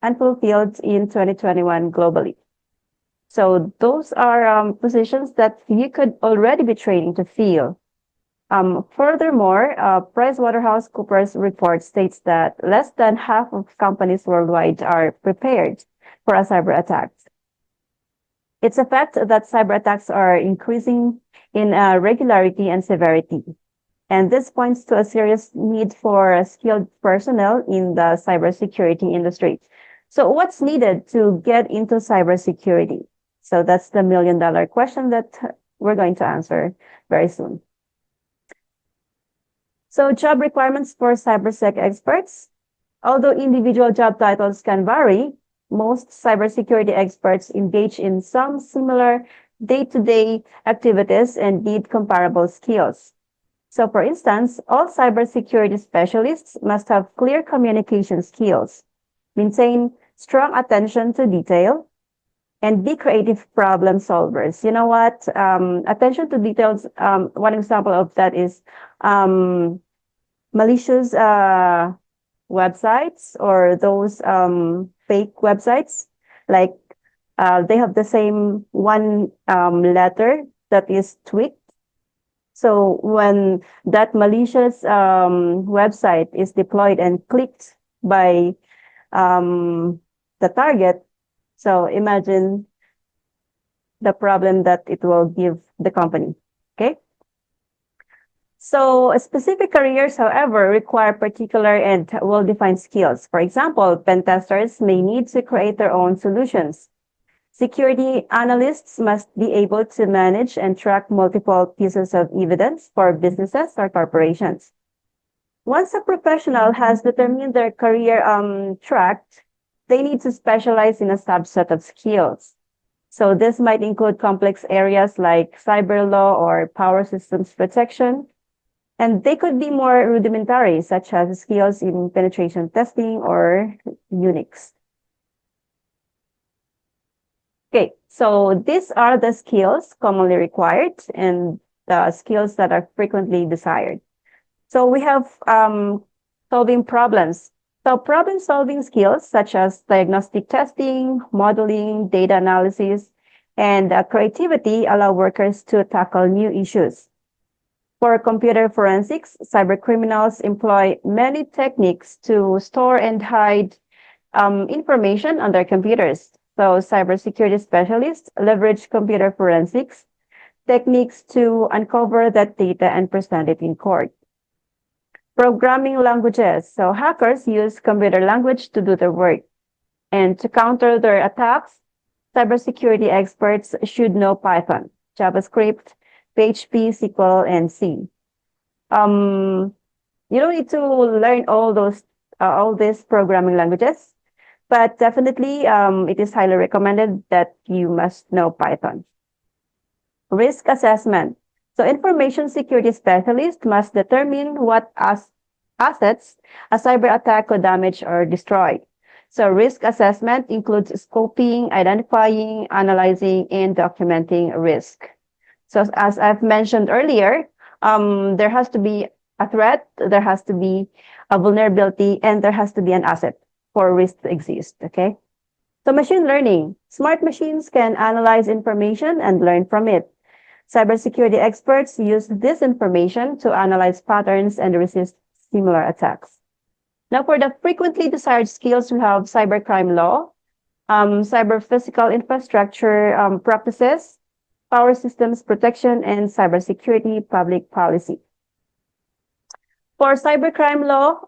unfulfilled in 2021 globally. So those are positions that you could already be training to fill. Furthermore, PricewaterhouseCoopers report states that less than half of companies worldwide are prepared for a cyber attack. It's a fact that cyber attacks are increasing in regularity and severity. And this points to a serious need for skilled personnel in the cybersecurity industry. So what's needed to get into cybersecurity? So that's the million-dollar question that we're going to answer very soon. So job requirements for cybersec experts. Although individual job titles can vary, most cybersecurity experts engage in some similar day-to-day activities and need comparable skills. So for instance, all cybersecurity specialists must have clear communication skills, maintain strong attention to detail, and be creative problem solvers. You know what? Attention to details, one example of that is malicious websites or those fake websites. Like they have the same one letter that is tweaked. So when that malicious website is deployed and clicked by the target, so imagine the problem that it will give the company, okay? So specific careers, however, require particular and well-defined skills. For example, pen testers may need to create their own solutions. Security analysts must be able to manage and track multiple pieces of evidence for businesses or corporations. Once a professional has determined their career track, they need to specialize in a subset of skills. So this might include complex areas like cyber law or power systems protection. And they could be more rudimentary, such as skills in penetration testing or Unix. Okay, so these are the skills commonly required and the skills that are frequently desired. So we have solving problems. So problem-solving skills such as diagnostic testing, modeling, data analysis, and creativity allow workers to tackle new issues. For computer forensics, cybercriminals employ many techniques to store and hide information on their computers. So cybersecurity specialists leverage computer forensics techniques to uncover that data and present it in court. Programming languages. So hackers use computer language to do their work. And to counter their attacks, cybersecurity experts should know Python, JavaScript, PHP, SQL, and C. You don't need to learn all these programming languages, but definitely it is highly recommended that you must know Python. Risk assessment. So information security specialists must determine what assets a cyber attack could damage or destroy. So risk assessment includes scoping, identifying, analyzing, and documenting risk. So as I've mentioned earlier, there has to be a threat, there has to be a vulnerability, and there has to be an asset for risk to exist, okay? So machine learning. Smart machines can analyze information and learn from it. Cybersecurity experts use this information to analyze patterns and resist similar attacks. Now, for the frequently desired skills, we have cybercrime law, cyber physical infrastructure practices, power systems protection, and cybersecurity public policy. For cybercrime law,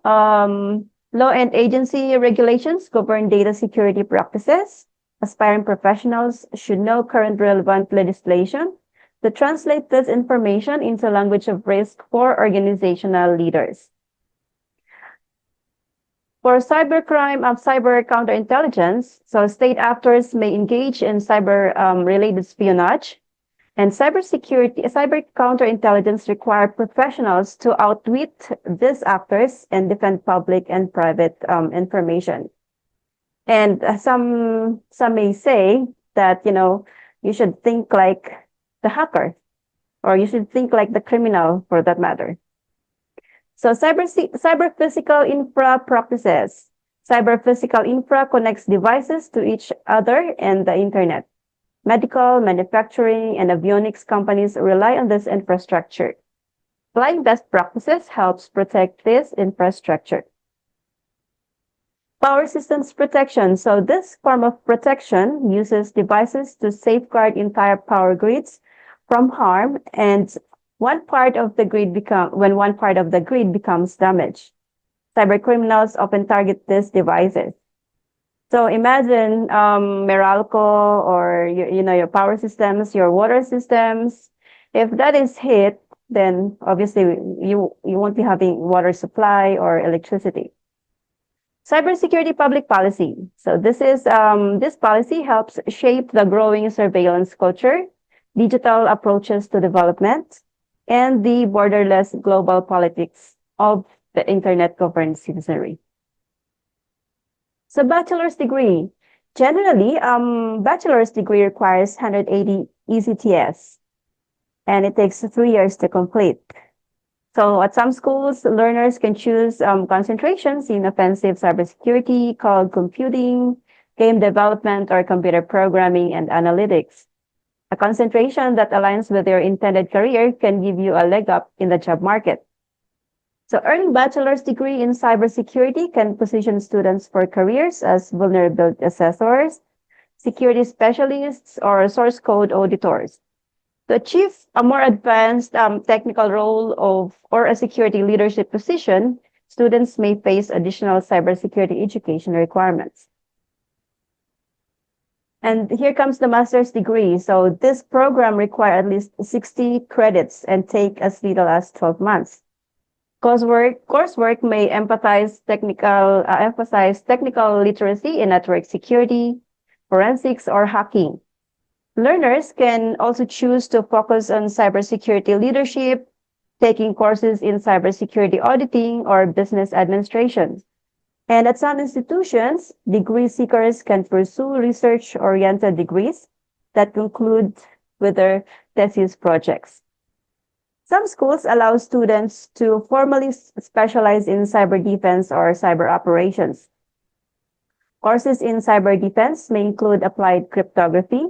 law and agency regulations govern data security practices. Aspiring professionals should know current relevant legislation to translate this information into language of risk for organizational leaders. For cybercrime of cyber counterintelligence, so state actors may engage in cyber-related espionage, and cyber counterintelligence require professionals to outwit these actors and defend public and private information. And some may say that, you should think like the hacker, or you should think like the criminal for that matter. So cyber physical infra practices. Cyber physical infra connects devices to each other and the internet. Medical, manufacturing, and avionics companies rely on this infrastructure. Applying best practices helps protect this infrastructure. Power systems protection. So this form of protection uses devices to safeguard entire power grids from harm, and when one part of the grid becomes damaged. Cyber criminals often target these devices. So imagine Meralco or your power systems, your water systems. If that is hit, then obviously you won't be having water supply or electricity. Cybersecurity public policy. So this policy helps shape the growing surveillance culture, digital approaches to development, and the borderless global politics of the internet governed citizenry. So bachelor's degree. Generally, bachelor's degree requires 180 ECTS, and it takes 3 years to complete. So at some schools, learners can choose concentrations in offensive cybersecurity, cloud computing, game development, or computer programming and analytics. A concentration that aligns with your intended career can give you a leg up in the job market. So earning bachelor's degree in cybersecurity can position students for careers as vulnerability assessors, security specialists, or source code auditors. To achieve a more advanced technical role or a security leadership position, students may face additional cybersecurity education requirements. And here comes the master's degree. So this program requires at least 60 credits and take as little as 12 months. Coursework may emphasize technical literacy in network security, forensics, or hacking. Learners can also choose to focus on cybersecurity leadership, taking courses in cybersecurity auditing or business administration. And at some institutions, degree seekers can pursue research-oriented degrees that conclude with their thesis projects. Some schools allow students to formally specialize in cyber defense or cyber operations. Courses in cyber defense may include applied cryptography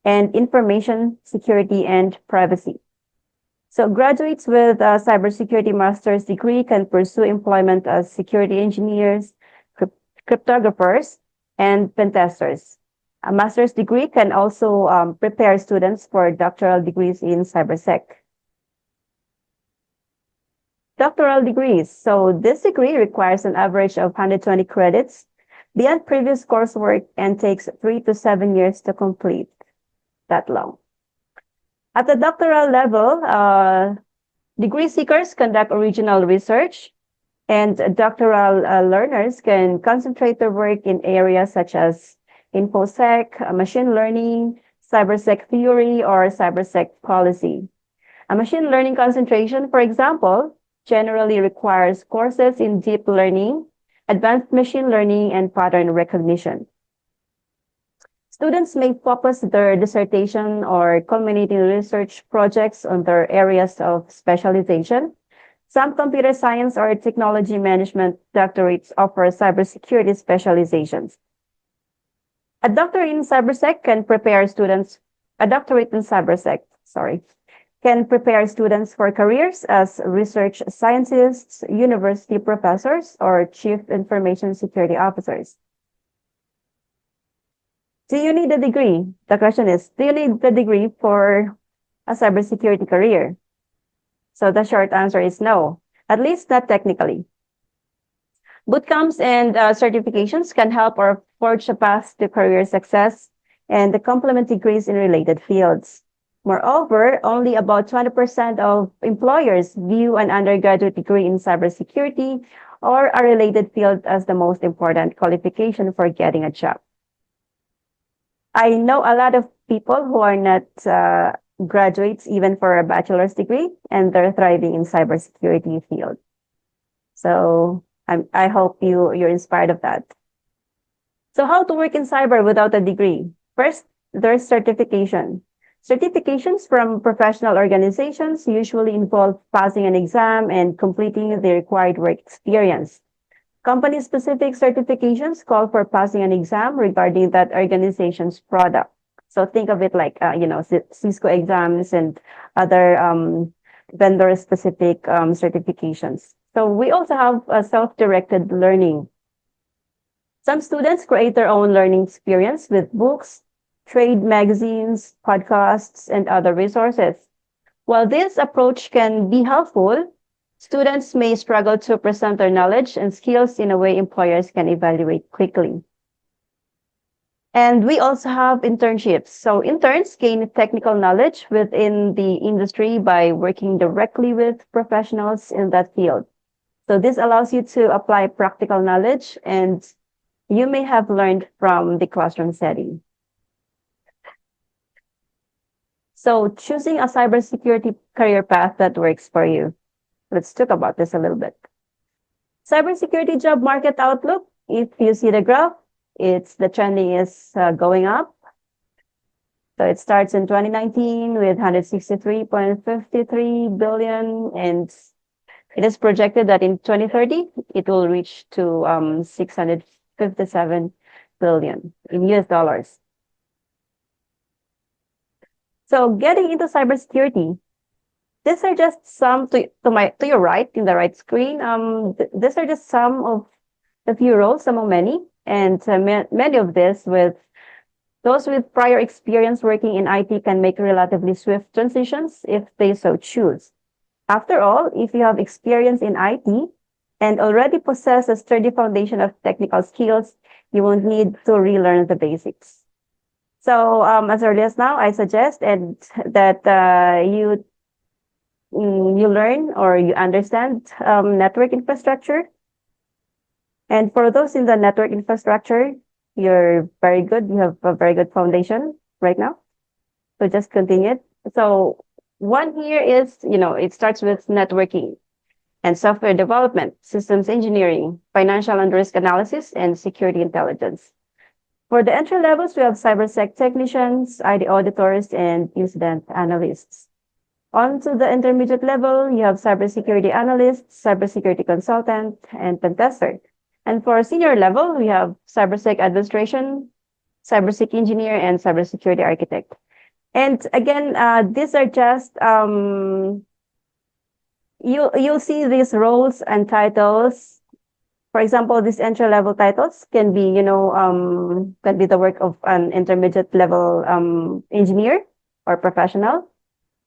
and information security and privacy. So graduates with a cybersecurity master's degree can pursue employment as security engineers, cryptographers, and pen testers. A master's degree can also prepare students for doctoral degrees in cybersec. Doctoral degrees. So this degree requires an average of 120 credits beyond previous coursework and takes 3 to 7 years to complete. That long. At the doctoral level, degree seekers conduct original research, and doctoral learners can concentrate their work in areas such as InfoSec, machine learning, cybersec theory, or cybersec policy. A machine learning concentration, for example, generally requires courses in deep learning, advanced machine learning, and pattern recognition. Students may focus their dissertation or culminating research projects on their areas of specialization. Some computer science or technology management doctorates offer cybersecurity specializations. A doctorate in cybersec can prepare students, a doctorate in cybersec, can prepare students for careers as research scientists, university professors, or chief information security officers. Do you need a degree? The question is, do you need the degree for a cybersecurity career? So the short answer is no, at least not technically. Bootcamps and certifications can help or forge a path to career success and complement degrees in related fields. Moreover, only about 20% of employers view an undergraduate degree in cybersecurity or a related field as the most important qualification for getting a job. I know a lot of people who are not graduates even for a bachelor's degree, and they're thriving in cybersecurity field. So I hope you're inspired of that. So how to work in cyber without a degree? First, there's certification. Certifications from professional organizations usually involve passing an exam and completing the required work experience. Company-specific certifications call for passing an exam regarding that organization's product. So think of it like, Cisco exams and other vendor-specific certifications. So we also have self-directed learning. Some students create their own learning experience with books, trade magazines, podcasts, and other resources. While this approach can be helpful, students may struggle to present their knowledge and skills in a way employers can evaluate quickly. And we also have internships. So interns gain technical knowledge within the industry by working directly with professionals in that field. So this allows you to apply practical knowledge and you may have learned from the classroom setting. So choosing a cybersecurity career path that works for you. Let's talk about this a little bit. Cybersecurity job market outlook. If you see the graph, the trending is going up. So it starts in 2019 with 163.53 billion, and it is projected that in 2030 it will reach to 657 billion in US dollars. So getting into cybersecurity, these are just some to your right in the right screen. These are just some of the few roles among many, and many of this with those with prior experience working in IT can make relatively swift transitions if they so choose. After all, if you have experience in IT and already possess a sturdy foundation of technical skills, you won't need to relearn the basics. So as early as now, I suggest that you learn or you understand network infrastructure. And for those in the network infrastructure, you're very good. You have a very good foundation right now. So just continue. So one here is, it starts with networking and software development, systems engineering, financial and risk analysis, and security intelligence. For the entry levels, we have cybersec technicians, ID auditors, and incident analysts. On to the intermediate level, you have cybersecurity analysts, cybersecurity consultant, and pen tester. And for senior level, we have cybersec administration, cybersec engineer, and cybersecurity architect. And again, these are just, you'll see these roles and titles For example, these entry-level titles can be, can be the work of an intermediate level engineer or professional.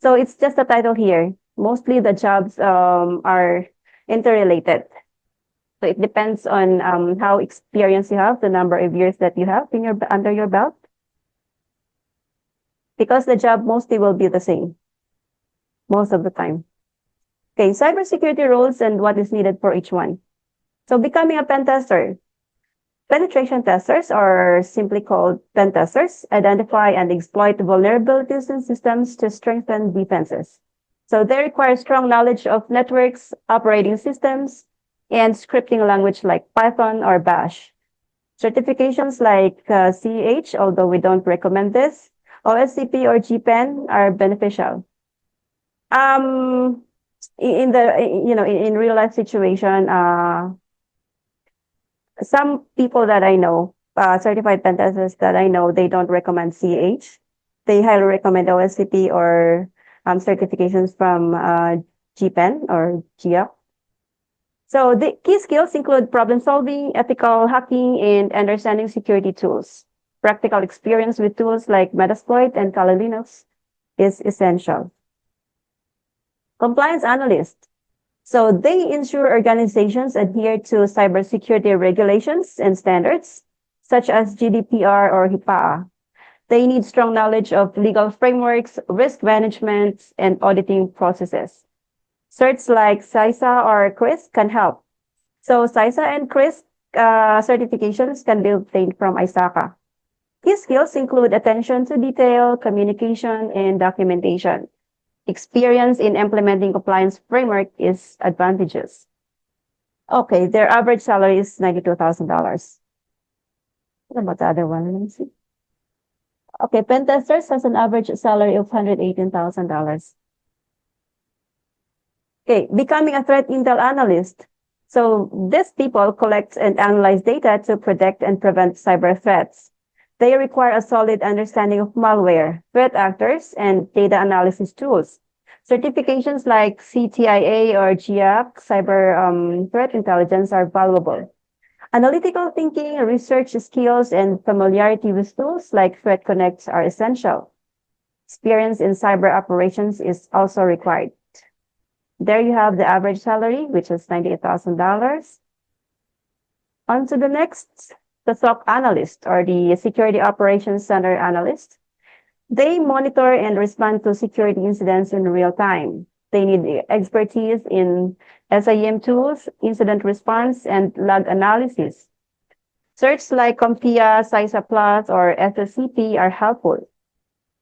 So it's just a title here. Mostly the jobs are interrelated. So it depends on how experienced you have, the number of years that you have under your belt. Because the job mostly will be the same most of the time. Okay, cybersecurity roles and what is needed for each one. So becoming a pen tester. Penetration testers, or simply called pen testers, identify and exploit vulnerabilities in systems to strengthen defenses. So they require strong knowledge of networks, operating systems, and scripting language like Python or Bash. Certifications like CH, although we don't recommend this, OSCP or GPEN are beneficial. In the in real life situation, some people that I know, certified pen testers that I know, they don't recommend CH. They highly recommend OSCP or certifications from GPEN or GIAP. So the key skills include problem solving, ethical hacking, and understanding security tools. Practical experience with tools like Metasploit and Kali Linux is essential. Compliance analyst. So they ensure organizations adhere to cybersecurity regulations and standards, such as GDPR or HIPAA. They need strong knowledge of legal frameworks, risk management, and auditing processes. Certs like CISA or CRIS can help. So CISA and CRIS certifications can be obtained from ISACA. Key skills include attention to detail, communication, and documentation. Experience in implementing compliance framework is advantageous. Okay, their average salary is $92,000. What about the other one? Let me see. Okay, pen testers has an average salary of $118,000. Okay, becoming a threat intel analyst. So these people collect and analyze data to predict and prevent cyber threats. They require a solid understanding of malware, threat actors, and data analysis tools. Certifications like CTIA or GIAC, cyber threat intelligence, are valuable. Analytical thinking, research skills, and familiarity with tools like Threat Connect are essential. Experience in cyber operations is also required. There you have the average salary, which is $98,000. On to the next, the SOC analyst, or the Security Operations Center analyst. They monitor and respond to security incidents in real time. They need expertise in SIEM tools, incident response, and log analysis. Certs like CompTIA, CISA Plus, or SSCP are helpful.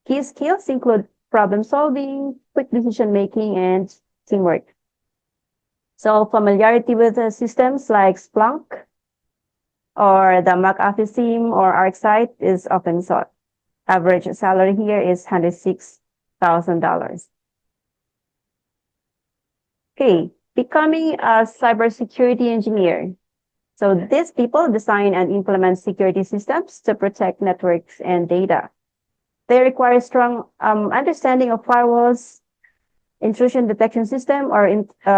Key skills include problem solving, quick decision making, and teamwork. So familiarity with systems like Splunk or the McAfee SIEM or ArcSight is often sought. Average salary here is $106,000. Okay, becoming a cybersecurity engineer. So these people design and implement security systems to protect networks and data. They require strong understanding of firewalls, intrusion detection system or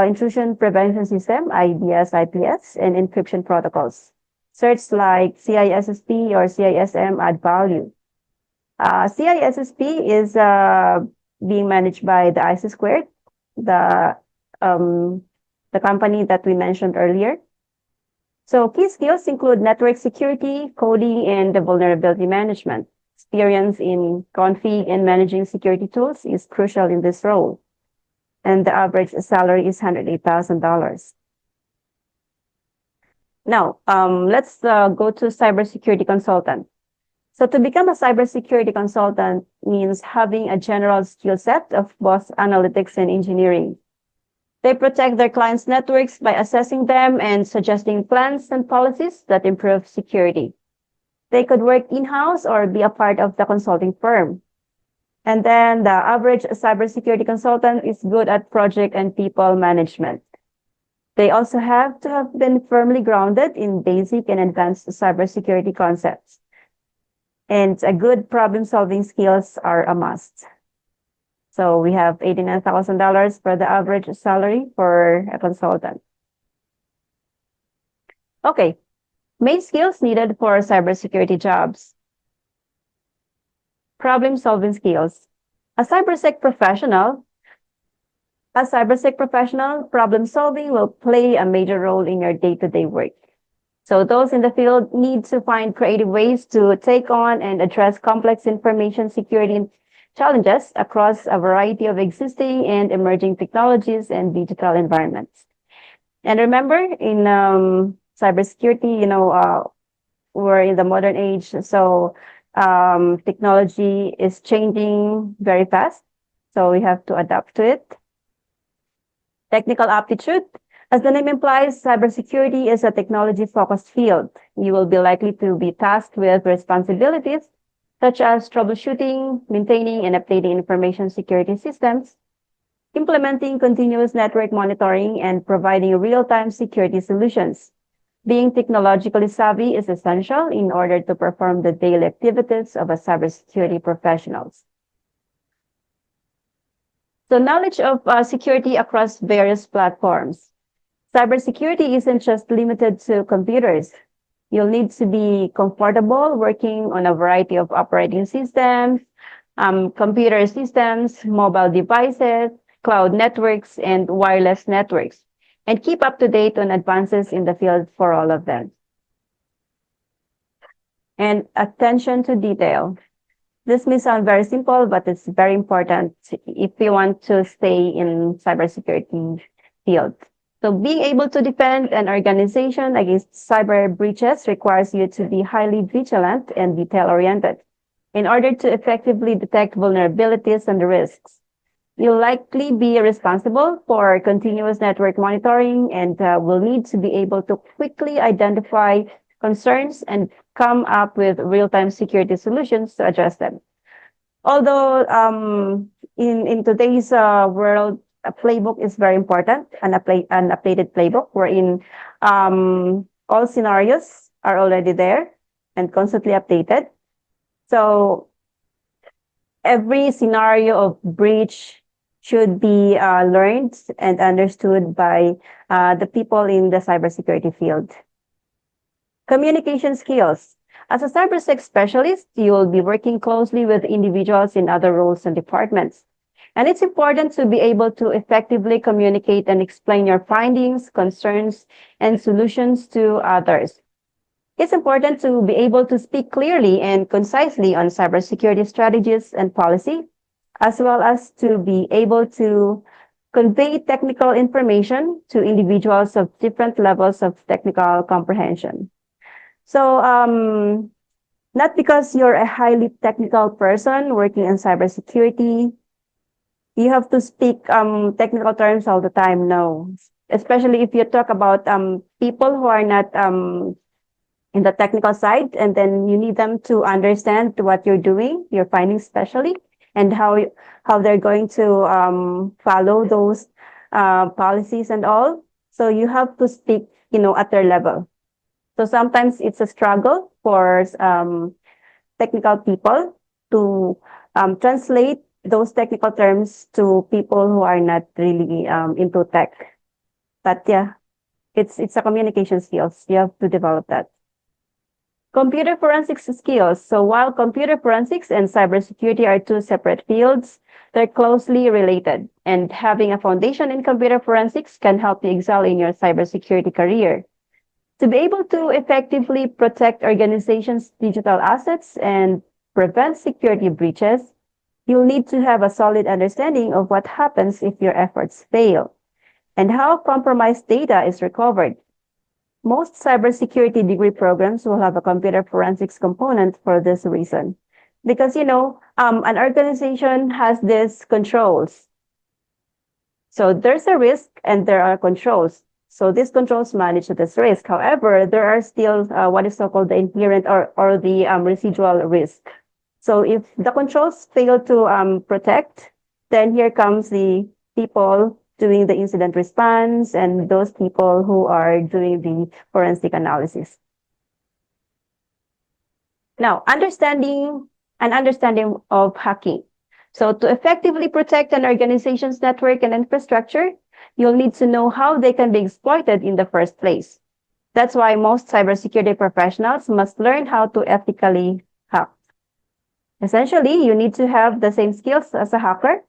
intrusion prevention system, IDS, IPS, and encryption protocols. Certs like CISSP or CISM add value. CISSP is being managed by the IC Squared, the company that we mentioned earlier. So key skills include network security, coding, and the vulnerability management. Experience in config and managing security tools is crucial in this role. And the average salary is $108,000. Now, let's go to cybersecurity consultant. So to become a cybersecurity consultant means having a general skill set of both analytics and engineering. They protect their clients' networks by assessing them and suggesting plans and policies that improve security. They could work in-house or be a part of the consulting firm. And then the average cybersecurity consultant is good at project and people management. They also have to have been firmly grounded in basic and advanced cybersecurity concepts. And a good problem-solving skills are a must. So we have $89,000 for the average salary for a consultant. Okay, main skills needed for cybersecurity jobs. Problem-solving skills. A cybersec professional, problem solving will play a major role in your day-to-day work. So those in the field need to find creative ways to take on and address complex information security challenges across a variety of existing and emerging technologies and digital environments. And remember, in cybersecurity, we're in the modern age, so technology is changing very fast. So we have to adapt to it. Technical aptitude. As the name implies, cybersecurity is a technology-focused field. You will be likely to be tasked with responsibilities such as troubleshooting, maintaining and updating information security systems, implementing continuous network monitoring, and providing real-time security solutions. Being technologically savvy is essential in order to perform the daily activities of a cybersecurity professionals. So knowledge of security across various platforms. Cybersecurity isn't just limited to computers. You'll need to be comfortable working on a variety of operating systems, computer systems, mobile devices, cloud networks, and wireless networks, and keep up to date on advances in the field for all of them. And attention to detail. This may sound very simple, but it's very important if you want to stay in cybersecurity field. So being able to defend an organization against cyber breaches requires you to be highly vigilant and detail-oriented in order to effectively detect vulnerabilities and risks. You'll likely be responsible for continuous network monitoring and will need to be able to quickly identify concerns and come up with real-time security solutions to address them. Although in today's world, a playbook is very important, an updated playbook wherein all scenarios are already there and constantly updated. So every scenario of breach should be learned and understood by the people in the cybersecurity field. Communication skills. As a cybersec specialist, you will be working closely with individuals in other roles and departments. And it's important to be able to effectively communicate and explain your findings, concerns, and solutions to others. It's important to be able to speak clearly and concisely on cybersecurity strategies and policy, as well as to be able to convey technical information to individuals of different levels of technical comprehension. So not because you're a highly technical person working in cybersecurity, you have to speak technical terms all the time. No, especially if you talk about people who are not in the technical side, and then you need them to understand what you're doing, your findings especially, and how they're going to follow those policies and all. So you have to speak, at their level. So sometimes it's a struggle for technical people to translate those technical terms to people who are not really into tech. But yeah, it's a communication skills. You have to develop that. Computer forensics skills. So while computer forensics and cybersecurity are two separate fields, they're closely related. And having a foundation in computer forensics can help you excel in your cybersecurity career. To be able to effectively protect organizations' digital assets and prevent security breaches, you'll need to have a solid understanding of what happens if your efforts fail and how compromised data is recovered. Most cybersecurity degree programs will have a computer forensics component for this reason. Because, an organization has these controls. So there's a risk and there are controls. So these controls manage this risk. However, there are still what is so-called the inherent or the residual risk. So if the controls fail to protect, then here comes the people doing the incident response and those people who are doing the forensic analysis. Now, understanding of hacking. So to effectively protect an organization's network and infrastructure, you'll need to know how they can be exploited in the first place. That's why most cybersecurity professionals must learn how to ethically hack. Essentially, you need to have the same skills as a hacker,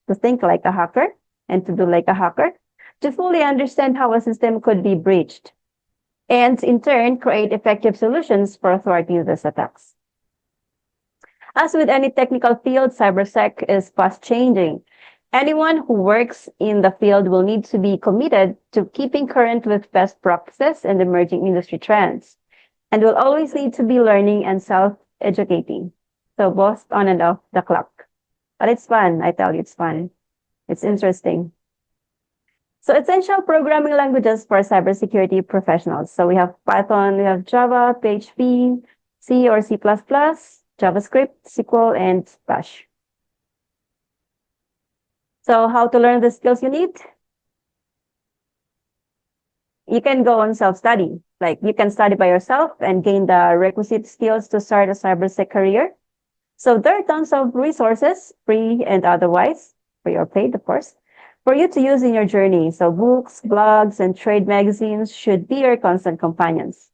to think like a hacker and to do like a hacker, to fully understand how a system could be breached, and in turn, create effective solutions for thwarting these attacks. As with any technical field, cybersec is fast changing. Anyone who works in the field will need to be committed to keeping current with best practices and emerging industry trends, and will always need to be learning and self-educating. So both on and off the clock. But it's fun, I tell you, it's fun. It's interesting. So essential programming languages for cybersecurity professionals. So we have Python, we have Java, PHP, C or C++, JavaScript, SQL, and Bash. So how to learn the skills you need? You can go on self-study. Like you can study by yourself and gain the requisite skills to start a cybersec career. So there are tons of resources, free and otherwise, free or paid, of course, for you to use in your journey. So books, blogs, and trade magazines should be your constant companions.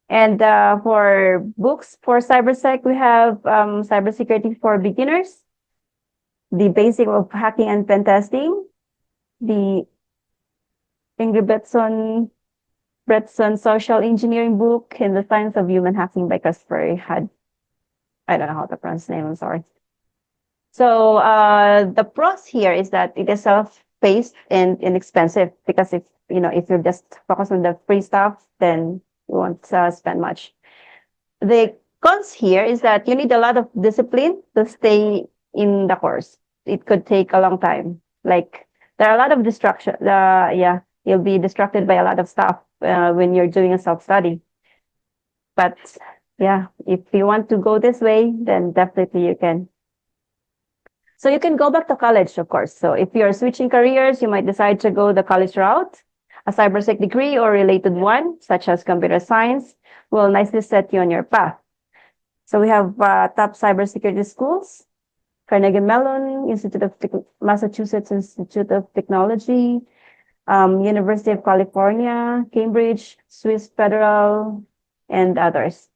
And for books for cybersec, we have Cybersecurity for Beginners, The Basic of Hacking and Pen Testing, the Ingrid Bretson Social Engineering book, and The Science of Human Hacking by Christopher Had. I don't know how to pronounce the name, I'm sorry. So the pros here is that it is self-paced and inexpensive, because if you're just focused on the free stuff, then you won't spend much. The cons here is that you need a lot of discipline to stay in the course. It could take a long time. Like there are a lot of distraction. You'll be distracted by a lot of stuff when you're doing a self-study. But yeah, if you want to go this way, then definitely you can. So you can go back to college, of course. So if you're switching careers, you might decide to go the college route. A cybersec degree or related one, such as computer science, will nicely set you on your path. So we have top cybersecurity schools: Carnegie Mellon, Massachusetts Institute of Technology, University of California, Cambridge, Swiss Federal, and others.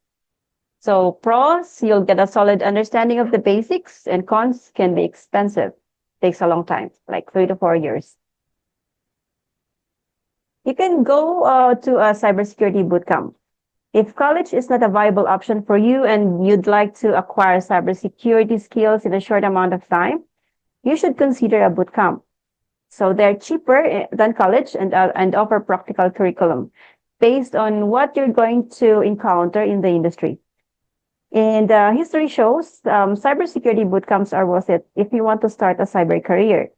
So pros, you'll get a solid understanding of the basics, and cons can be expensive. Takes a long time, like 3 to 4 years. You can go to a cybersecurity bootcamp. If college is not a viable option for you and you'd like to acquire cybersecurity skills in a short amount of time, you should consider a bootcamp. So they're cheaper than college and offer practical curriculum based on what you're going to encounter in the industry. And history shows cybersecurity bootcamps are worth it if you want to start a cyber career.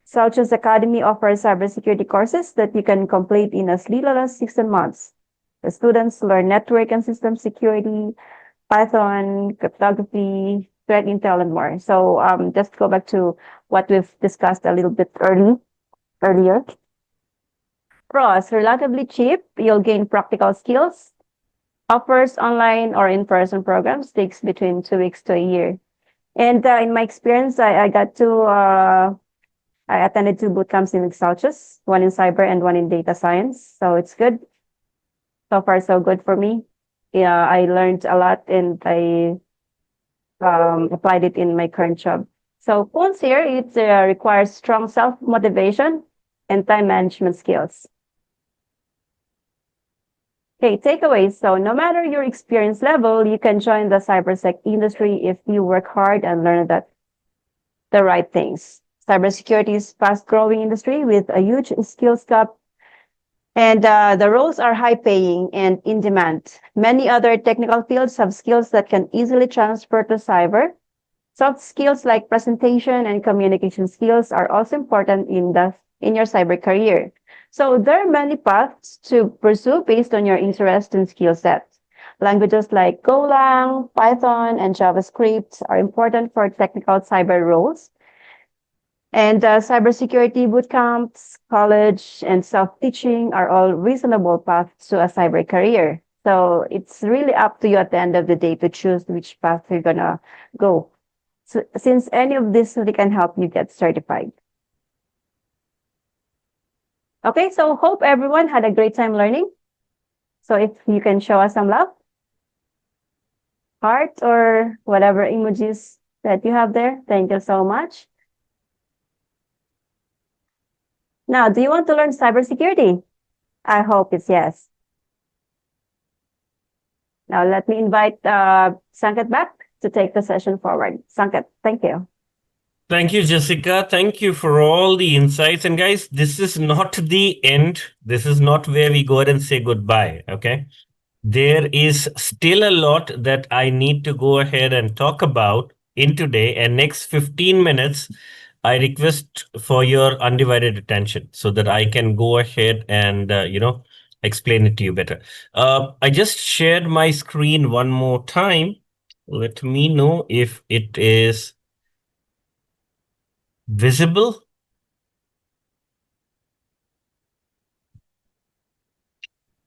Sauch's Academy offers cybersecurity courses that you can complete in as little as 16 months. The students learn network and system security, Python, cryptography, threat intel, and more. So just go back to what we've discussed a little bit earlier. Pros, relatively cheap. You'll gain practical skills. Offers online or in-person programs, takes between 2 weeks to a year. And in my experience, I attended 2 bootcamps in Sauchus, one in cyber and one in data science. So it's good. So far, so good for me. Yeah, I learned a lot and I applied it in my current job. So cons here, it requires strong self-motivation and time management skills. Okay, takeaways. So no matter your experience level, you can join the cybersec industry if you work hard and learn the right things. Cybersecurity is a fast-growing industry with a huge skills gap, and the roles are high-paying and in demand. Many other technical fields have skills that can easily transfer to cyber. Soft skills like presentation and communication skills are also important in your cyber career. So there are many paths to pursue based on your interest and skill set. Languages like Golang, Python, and JavaScript are important for technical cyber roles. And cybersecurity bootcamps, college, and self-teaching are all reasonable paths to a cyber career. So it's really up to you at the end of the day to choose which path you're gonna go. So, since any of this really can help you get certified. Okay, so hope everyone had a great time learning. So if you can show us some love, heart, or whatever emojis that you have there, thank you so much. Now, do you want to learn cybersecurity? I hope it's yes. Now, let me invite Sanket back to take the session forward. Sanket, thank you.
Thank you, Jessica. Thank you for all the insights. And guys, this is not the end. This is not where we go ahead and say goodbye. Okay. There is still a lot that I need to go ahead and talk about in today. And next 15 minutes, I request for your undivided attention so that I can go ahead and, explain it to you better. I just shared my screen one more time. Let me know if it is visible.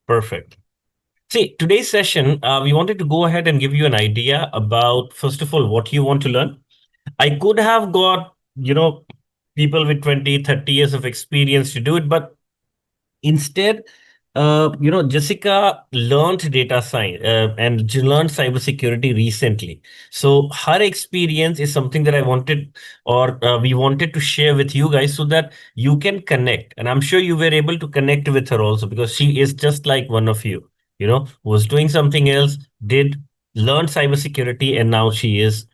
Perfect. See, today's session, we wanted to go ahead and give you an idea about, first of all, what you want to learn. I could have got, people with 20, 30 years of experience to do it, but instead, Jessica learned data science and learned cybersecurity recently. So her experience is something that I wanted or we wanted to share with you guys so that you can connect. And I'm sure you were able to connect with her also because she is just like one of you, was doing something else, did learn cybersecurity, and now she is,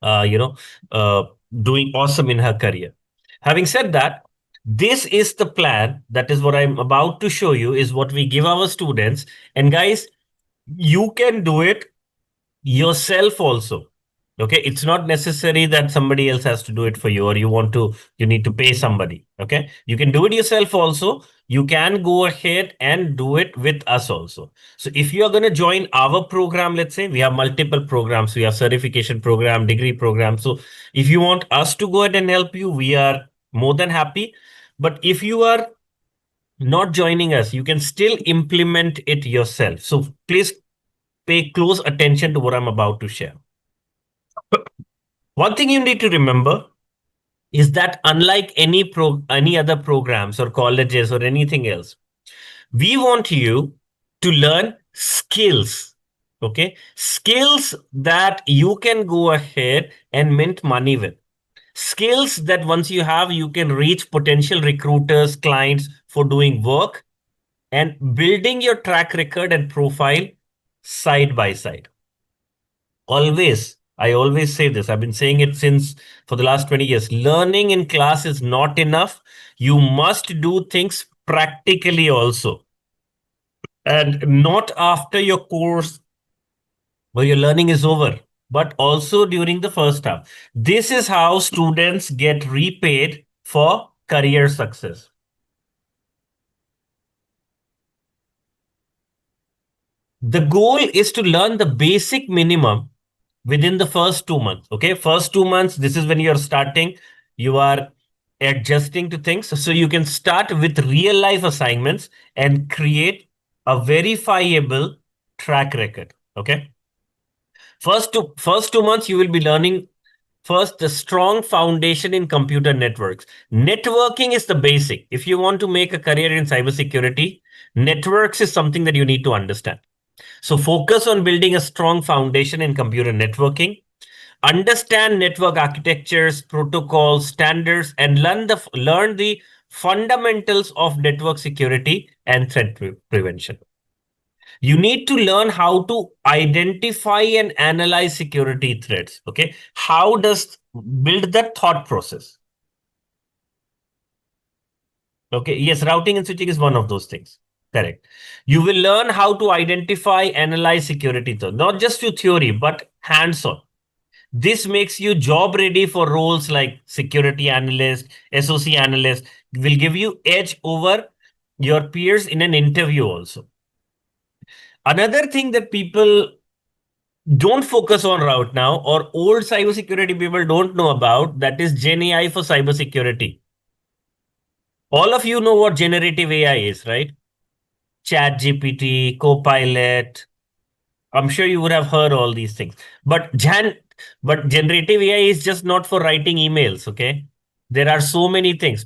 uh, you know, uh, doing awesome in her career. Having said that, this is the plan. That is what I'm about to show you is what we give our students. And guys, you can do it yourself also. Okay, it's not necessary that somebody else has to do it for you or you need to pay somebody. Okay, you can do it yourself also. You can go ahead and do it with us also. So if you are going to join our program, let's say we have multiple programs, we have certification program, degree program. So if you want us to go ahead and help you, we are more than happy. But if you are not joining us, you can still implement it yourself. So please pay close attention to what I'm about to share. One thing you need to remember is that unlike any other programs or colleges or anything else, we want you to learn skills. Okay, skills that you can go ahead and mint money with. Skills that once you have, you can reach potential recruiters, clients for doing work and building your track record and profile side by side. I always say this. I've been saying it since for the last 20 years. Learning in class is not enough. You must do things practically also. And not after your course or your learning is over, but also during the first half. This is how students get repaid for career success. The goal is to learn the basic minimum within the first 2 months. Okay, first 2 months, this is when you're starting, you are adjusting to things. So you can start with real life assignments and create a verifiable track record. Okay, first 2 months, you will be learning first the strong foundation in computer networks. Networking is the basic. If you want to make a career in cybersecurity, networks is something that you need to understand. So focus on building a strong foundation in computer networking. Understand network architectures, protocols, standards, and learn the fundamentals of network security and threat prevention. You need to learn how to identify and analyze security threats. Okay, how does build that thought process? Okay, yes, routing and switching is one of those things. Correct. You will learn how to identify, analyze security, though, not just through theory, but hands-on. This makes you job ready for roles like security analyst, SOC analyst, will give you edge over your peers in an interview also. Another thing that people don't focus on right now or old cybersecurity people don't know about, that is Gen AI for cybersecurity. All of you know what generative AI is, right? Chat GPT, Copilot. I'm sure you would have heard all these things. But generative AI is just not for writing emails, okay? There are so many things.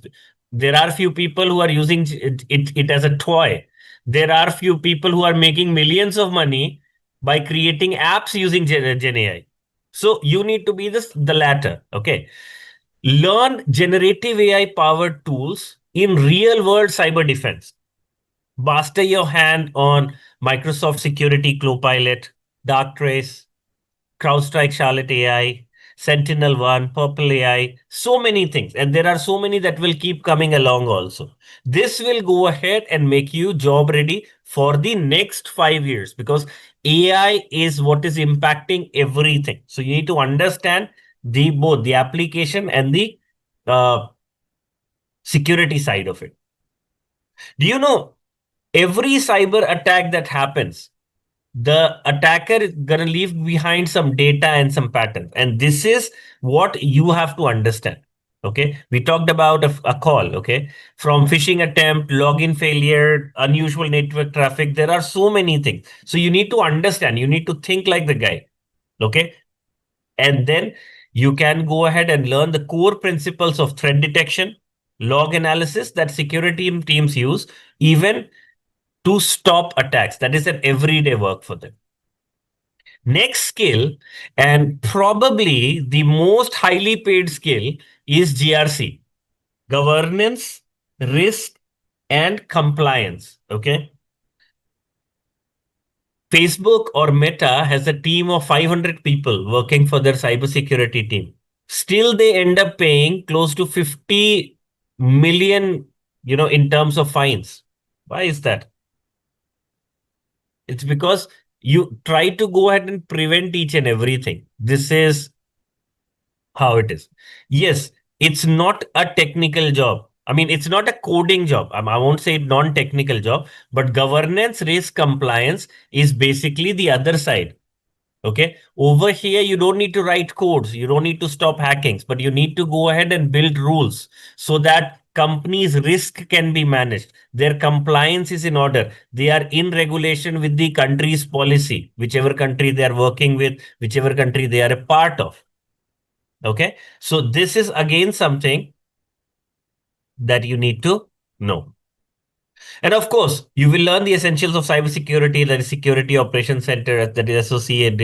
There are few people who are using it as a toy. There are few people who are making millions of money by creating apps using Gen AI. So you need to be the latter. Okay. Learn generative AI powered tools in real world cyber defense. Master your hand on Microsoft Security Copilot, Darktrace, CrowdStrike, Charlotte AI, Sentinel One, Purple AI, so many things. And there are so many that will keep coming along also. This will go ahead and make you job ready for the next 5 years because AI is what is impacting everything. So you need to understand the both the application and the uh, security side of it. Do you know every cyber attack that happens, the attacker is going to leave behind some data and some patterns. And this is what you have to understand. Okay. We talked about a call. Okay. From phishing attempt, login failure, unusual network traffic. There are so many things. So you need to understand. You need to think like the guy. Okay. And then you can go ahead and learn the core principles of threat detection, log analysis that security teams use, even to stop attacks. That is an everyday work for them. Next skill, and probably the most highly paid skill, is GRC, governance, risk, and compliance. Okay. Facebook or Meta has a team of 500 people working for their cybersecurity team. Still, they end up paying close to 50 million, in terms of fines. Why is that? It's because you try to go ahead and prevent each and everything. This is how it is. Yes, it's not a technical job. I mean, it's not a coding job. I won't say non-technical job, but governance, risk, compliance is basically the other side. Okay. Over here, you don't need to write codes. You don't need to stop hackings, but you need to go ahead and build rules so that companies' risk can be managed. Their compliance is in order. They are in regulation with the country's policy, whichever country they are working with, whichever country they are a part of. Okay. So this is again something that you need to know. And of course, you will learn the essentials of cybersecurity, that is Security Operations Center, that is associated,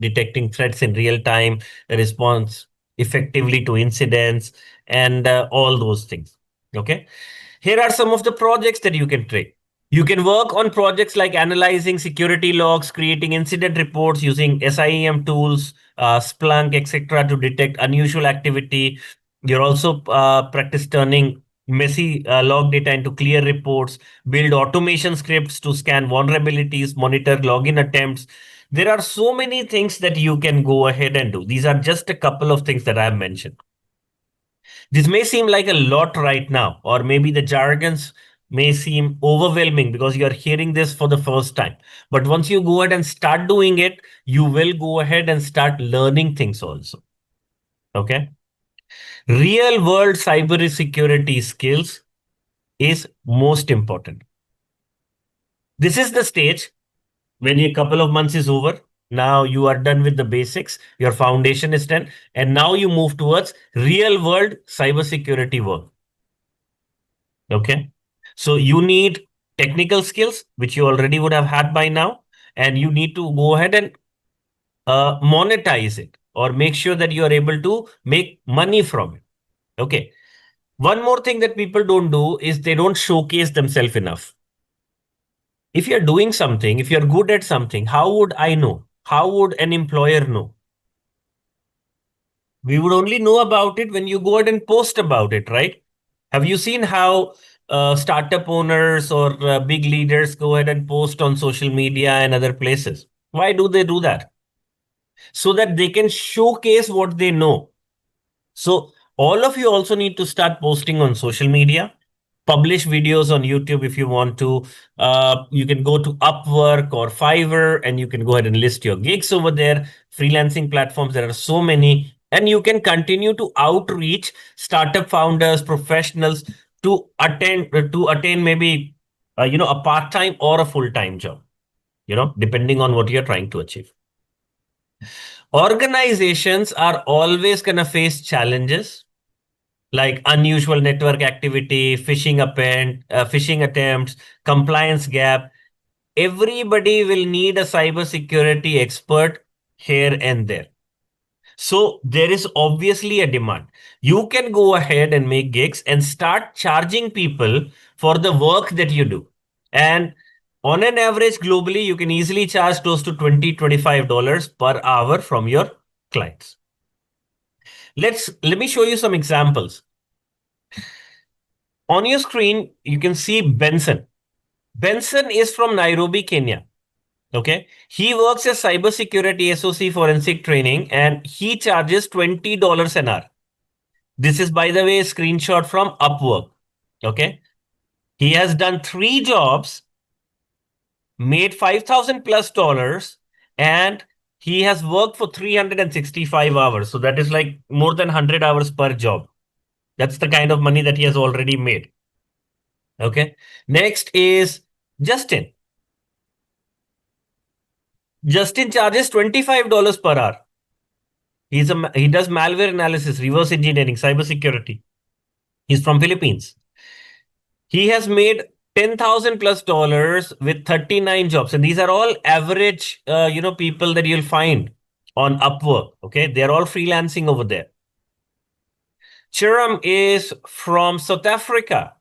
detecting threats in real time, response effectively to incidents, and all those things. Okay. Here are some of the projects that you can train. You can work on projects like analyzing security logs, creating incident reports using SIEM tools, Splunk, etc., to detect unusual activity. You're also practice turning messy log data into clear reports, build automation scripts to scan vulnerabilities, monitor login attempts. There are so many things that you can go ahead and do. These are just a couple of things that I have mentioned. This may seem like a lot right now, or maybe the jargons may seem overwhelming because you're hearing this for the first time. But once you go ahead and start doing it, you will go ahead and start learning things also. Okay. Real world cybersecurity skills is most important. This is the stage when a couple of months is over. Now you are done with the basics, your foundation is done, and now you move towards real world cybersecurity work. Okay. So you need technical skills, which you already would have had by now, and you need to go ahead and monetize it or make sure that you are able to make money from it. Okay. One more thing that people don't do is they don't showcase themselves enough. If you're doing something, if you're good at something, how would I know? How would an employer know? We would only know about it when you go ahead and post about it, right? Have you seen how startup owners or big leaders go ahead and post on social media and other places? Why do they do that? So that they can showcase what they know. So all of you also need to start posting on social media, publish videos on YouTube if you want to. You can go to Upwork or Fiverr and you can go ahead and list your gigs over there. Freelancing platforms, there are so many. And you can continue to outreach startup founders, professionals to attain maybe a part-time or a full-time job, depending on what you're trying to achieve. Organizations are always going to face challenges like unusual network activity, phishing attempts, compliance gap. Everybody will need a cybersecurity expert here and there. So there is obviously a demand. You can go ahead and make gigs and start charging people for the work that you do. And on an average globally, you can easily charge close to $20-$25 per hour from your clients. Let me show you some examples. On your screen, you can see Benson. Benson is from Nairobi, Kenya. Okay. He works as cybersecurity SOC forensic training and he charges $20 an hour. This is, by the way, a screenshot from Upwork. Okay. He has done 3 jobs, made $5,000+ and he has worked for 365 hours. So that is like more than 100 hours per job. That's the kind of money that he has already made. Okay. Next is Justin. Justin charges $25 per hour. He does malware analysis, reverse engineering, cybersecurity. He's from Philippines. He has made $10,000+ with 39 jobs, and these are all average, people that you'll find on Upwork. Okay, they're all freelancing over there. Chiram is from South Africa.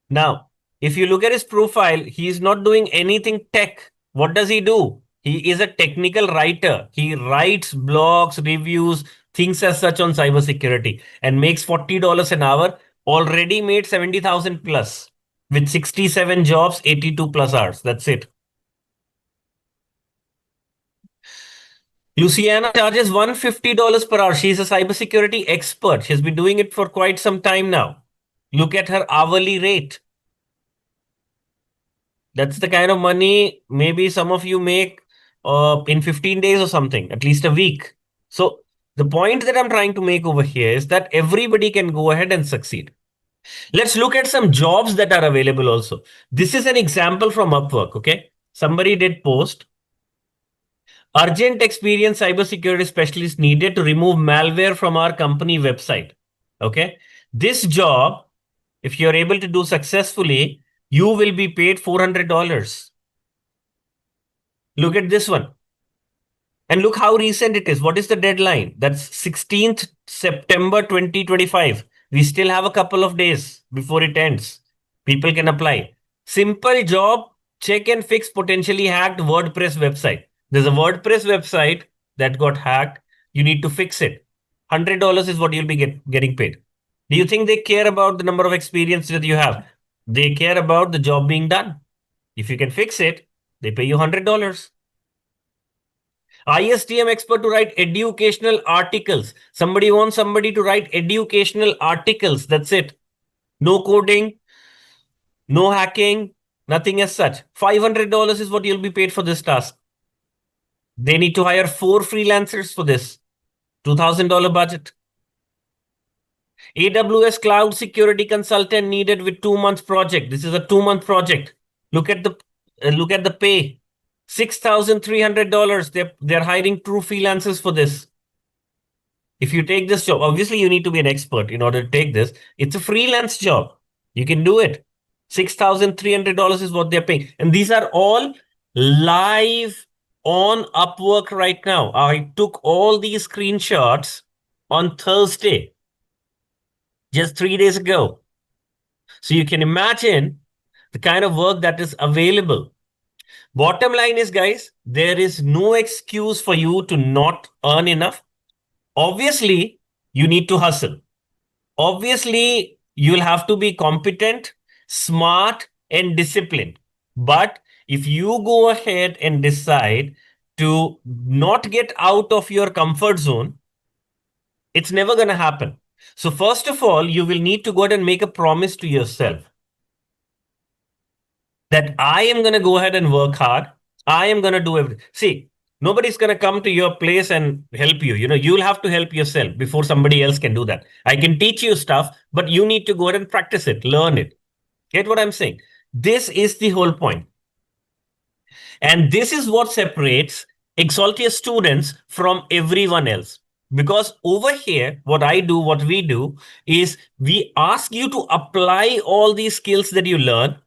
Now, if you look at his profile, he's not doing anything tech. What does he do? He is a technical writer. He writes blogs, reviews, things as such on cybersecurity and makes $40 an hour, already made 70,000 plus with 67 jobs, 82 plus hours. That's it. Luciana charges $150 per hour. She's a cybersecurity expert. She's been doing it for quite some time now. Look at her hourly rate. That's the kind of money maybe some of you make in 15 days or something, at least a week. So the point that I'm trying to make over here is that everybody can go ahead and succeed. Let's look at some jobs that are available also. This is an example from Upwork, okay? Somebody did post. Urgent experienced cybersecurity specialist needed to remove malware from our company website. Okay. This job, if you're able to do successfully, you will be paid $400. Look at this one. And look how recent it is. What is the deadline? That's 16th September 2025. We still have a couple of days before it ends. People can apply. Simple job, check and fix potentially hacked WordPress website. There's a WordPress website that got hacked. You need to fix it. $100 is what you'll be getting paid. Do you think they care about the number of experience that you have? They care about the job being done. If you can fix it, they pay you $100. ISTM expert to write educational articles. Somebody wants somebody to write educational articles. That's it. No coding, no hacking, nothing as such. $500 is what you'll be paid for this task. They need to hire 4 freelancers for this. $2,000 budget. AWS cloud security consultant needed with 2 months project. This is a 2-month project. Look at the pay. $6,300. They're hiring true freelancers for this. If you take this job, obviously you need to be an expert in order to take this. It's a freelance job. You can do it. $6,300 is what they're paying. And these are all live on Upwork right now. I took all these screenshots on Thursday, just 3 days ago. So you can imagine the kind of work that is available. Bottom line is, guys, there is no excuse for you to not earn enough. Obviously, you need to hustle. Obviously, you'll have to be competent, smart, and disciplined. But if you go ahead and decide to not get out of your comfort zone, it's never going to happen. So first of all, you will need to go ahead and make a promise to yourself that I am going to go ahead and work hard. I am going to do everything. See, nobody's going to come to your place and help you. You'll have to help yourself before somebody else can do that. I can teach you stuff, but you need to go ahead and practice it, learn it. Get what I'm saying? This is the whole point. And this is what separates Exaltia students from everyone else. Because over here, what we do is we ask you to apply all these skills that you learn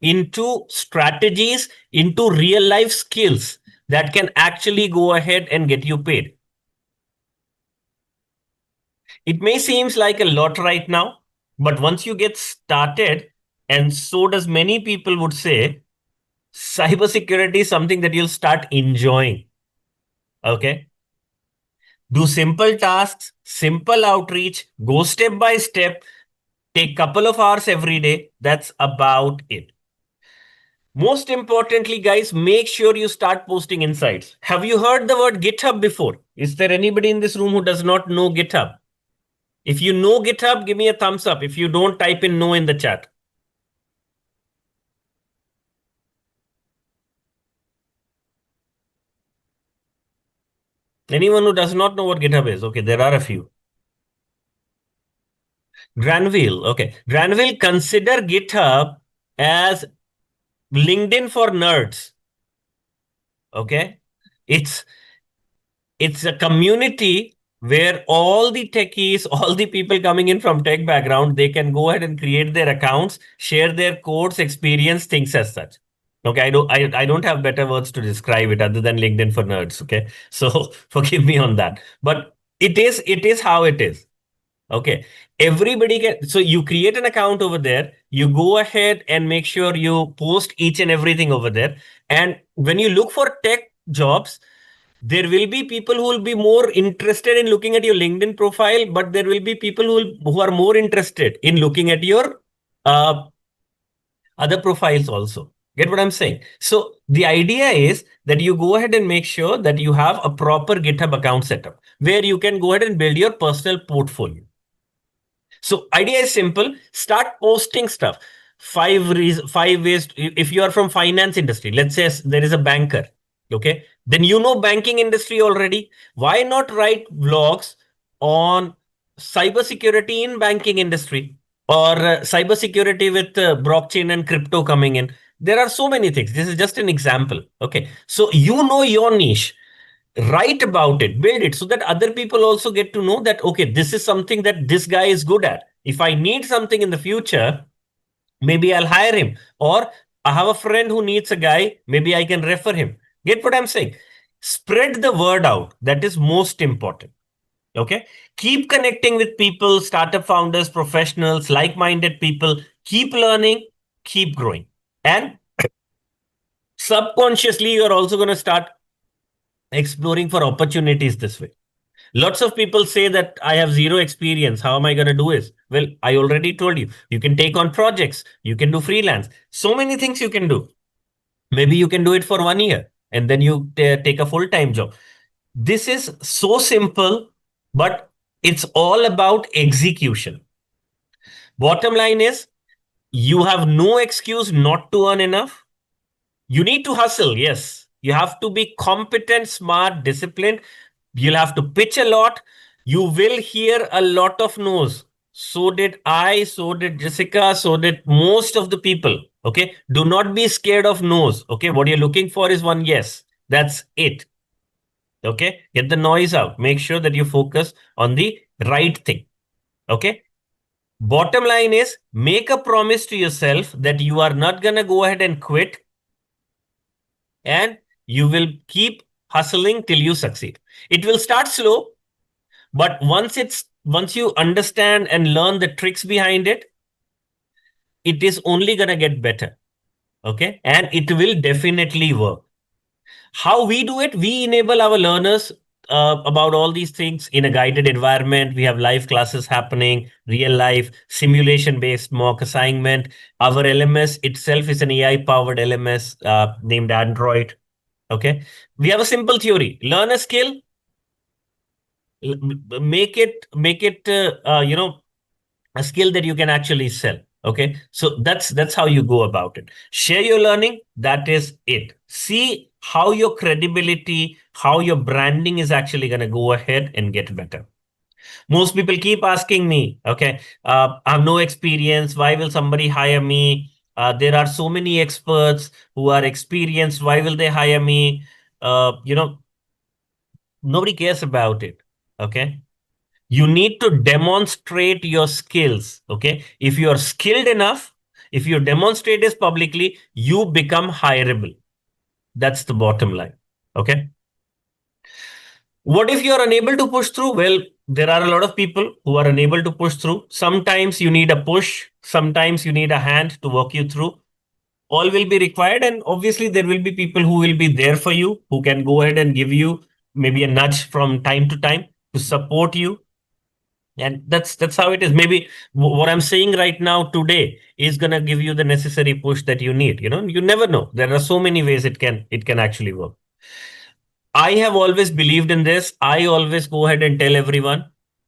into strategies, into real life skills that can actually go ahead and get you paid. It may seem like a lot right now, but once you get started, and so does many people would say, cybersecurity is something that you'll start enjoying. Okay. Do simple tasks, simple outreach, go step by step, take couple of hours every day. That's about it. Most importantly, guys, make sure you start posting insights. Have you heard the word GitHub before? Is there anybody in this room who does not know GitHub? If you know GitHub, give me a thumbs up. If you don't, type in no in the chat. Anyone who does not know what GitHub is? Okay, there are a few. Granville. Okay. Granville, consider GitHub as LinkedIn for nerds. Okay. It's a community where all the techies, all the people coming in from tech background, they can go ahead and create their accounts, share their codes, experience, things as such. Okay, I don't have better words to describe it other than LinkedIn for nerds. Okay. So forgive me on that. But it is how it is. Okay. Everybody can, so you create an account over there, you go ahead and make sure you post each and everything over there. And when you look for tech jobs, there will be people who will be more interested in looking at your LinkedIn profile, but there will be people who are more interested in looking at your other profiles also. Get what I'm saying? So the idea is that you go ahead and make sure that you have a proper GitHub account setup where you can go ahead and build your personal portfolio. So idea is simple. Start posting stuff. Five ways. If you are from finance industry, let's say there is a banker. Okay. Then you know banking industry already. Why not write vlogs on cybersecurity in banking industry or cybersecurity with blockchain and crypto coming in? There are so many things. This is just an example. Okay. So you know your niche, write about it, build it so that other people also get to know that, okay, this is something that this guy is good at. If I need something in the future, maybe I'll hire him. Or I have a friend who needs a guy, maybe I can refer him. Get what I'm saying? Spread the word out. That is most important. Okay. Keep connecting with people, startup founders, professionals, like minded people. Keep learning, keep growing. And subconsciously, you're also going to start exploring for opportunities this way. Lots of people say that I have zero experience. How am I going to do this? Well, I already told you. You can take on projects. You can do freelance. So many things you can do. Maybe you can do it for 1 year and then you take a full-time job. This is so simple, but it's all about execution. Bottom line is you have no excuse not to earn enough. You need to hustle. Yes. You have to be competent, smart, disciplined. You'll have to pitch a lot. You will hear a lot of no's. So did I, so did Jessica, so did most of the people. Okay. Do not be scared of no's. Okay. What you're looking for is one yes. That's it. Okay. Get the noise out. Make sure that you focus on the right thing. Okay. Bottom line is make a promise to yourself that you are not going to go ahead and quit and you will keep hustling till you succeed. It will start slow, but once you understand and learn the tricks behind it, it is only going to get better. Okay. And it will definitely work. How we do it, we enable our learners about all these things in a guided environment. We have live classes happening, real life, simulation based mock assignment. Our LMS itself is an AI powered LMS named Android. Okay. We have a simple theory. Learn a skill, make it a skill that you can actually sell. Okay. So that's how you go about it. Share your learning. That is it. See how your credibility, how your branding is actually going to go ahead and get better. Most people keep asking me, okay, I have no experience. Why will somebody hire me? There are so many experts who are experienced. Why will they hire me? Nobody cares about it. Okay. You need to demonstrate your skills. Okay. If you are skilled enough, if you demonstrate this publicly, you become hireable. That's the bottom line. Okay. What if you are unable to push through? Well, there are a lot of people who are unable to push through. Sometimes you need a push, sometimes you need a hand to walk you through. All will be required. And obviously, there will be people who will be there for you, who can go ahead and give you maybe a nudge from time to time to support you. And that's how it is. Maybe what I'm saying right now today is gonna give you the necessary push that you need. You never know. There are so many ways it can actually work. I have always believed in this. I always go ahead and tell everyone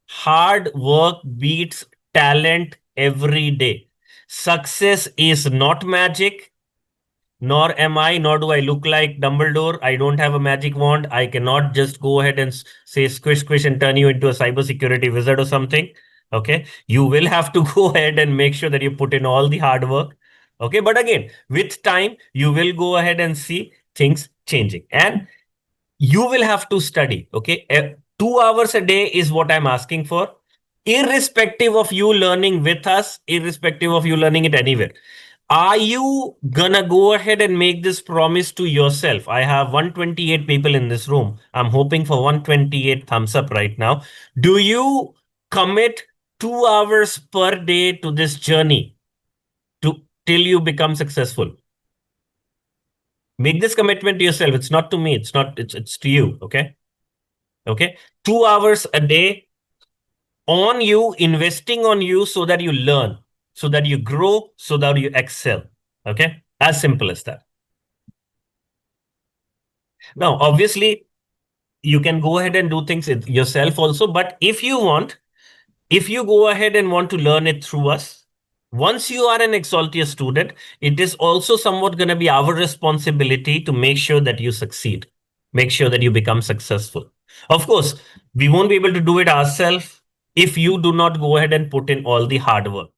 hard work beats talent every day. Success is not magic, nor am I, nor do I look like Dumbledore. I don't have a magic wand. I cannot just go ahead and say squish, squish, and turn you into a cybersecurity wizard or something. Okay. You will have to go ahead and make sure that you put in all the hard work. Okay. But again, with time, you will go ahead and see things changing. And you will have to study. Okay. 2 hours a day is what I'm asking for, irrespective of you learning with us, irrespective of you learning it anywhere. Are you gonna go ahead and make this promise to yourself? I have 128 people in this room. I'm hoping for 128 thumbs up right now. Do you commit 2 hours per day to this journey to till you become successful? Make this commitment to yourself. It's not to me. It's to you. Okay. Okay. 2 hours a day on you, investing on you so that you learn, so that you grow, so that you excel. Okay. As simple as that. Now, obviously, you can go ahead and do things yourself also. But if you go ahead and want to learn it through us, once you are an Exaltia student, it is also somewhat going to be our responsibility to make sure that you succeed, make sure that you become successful. Of course, we won't be able to do it ourselves if you do not go ahead and put in all the hard work.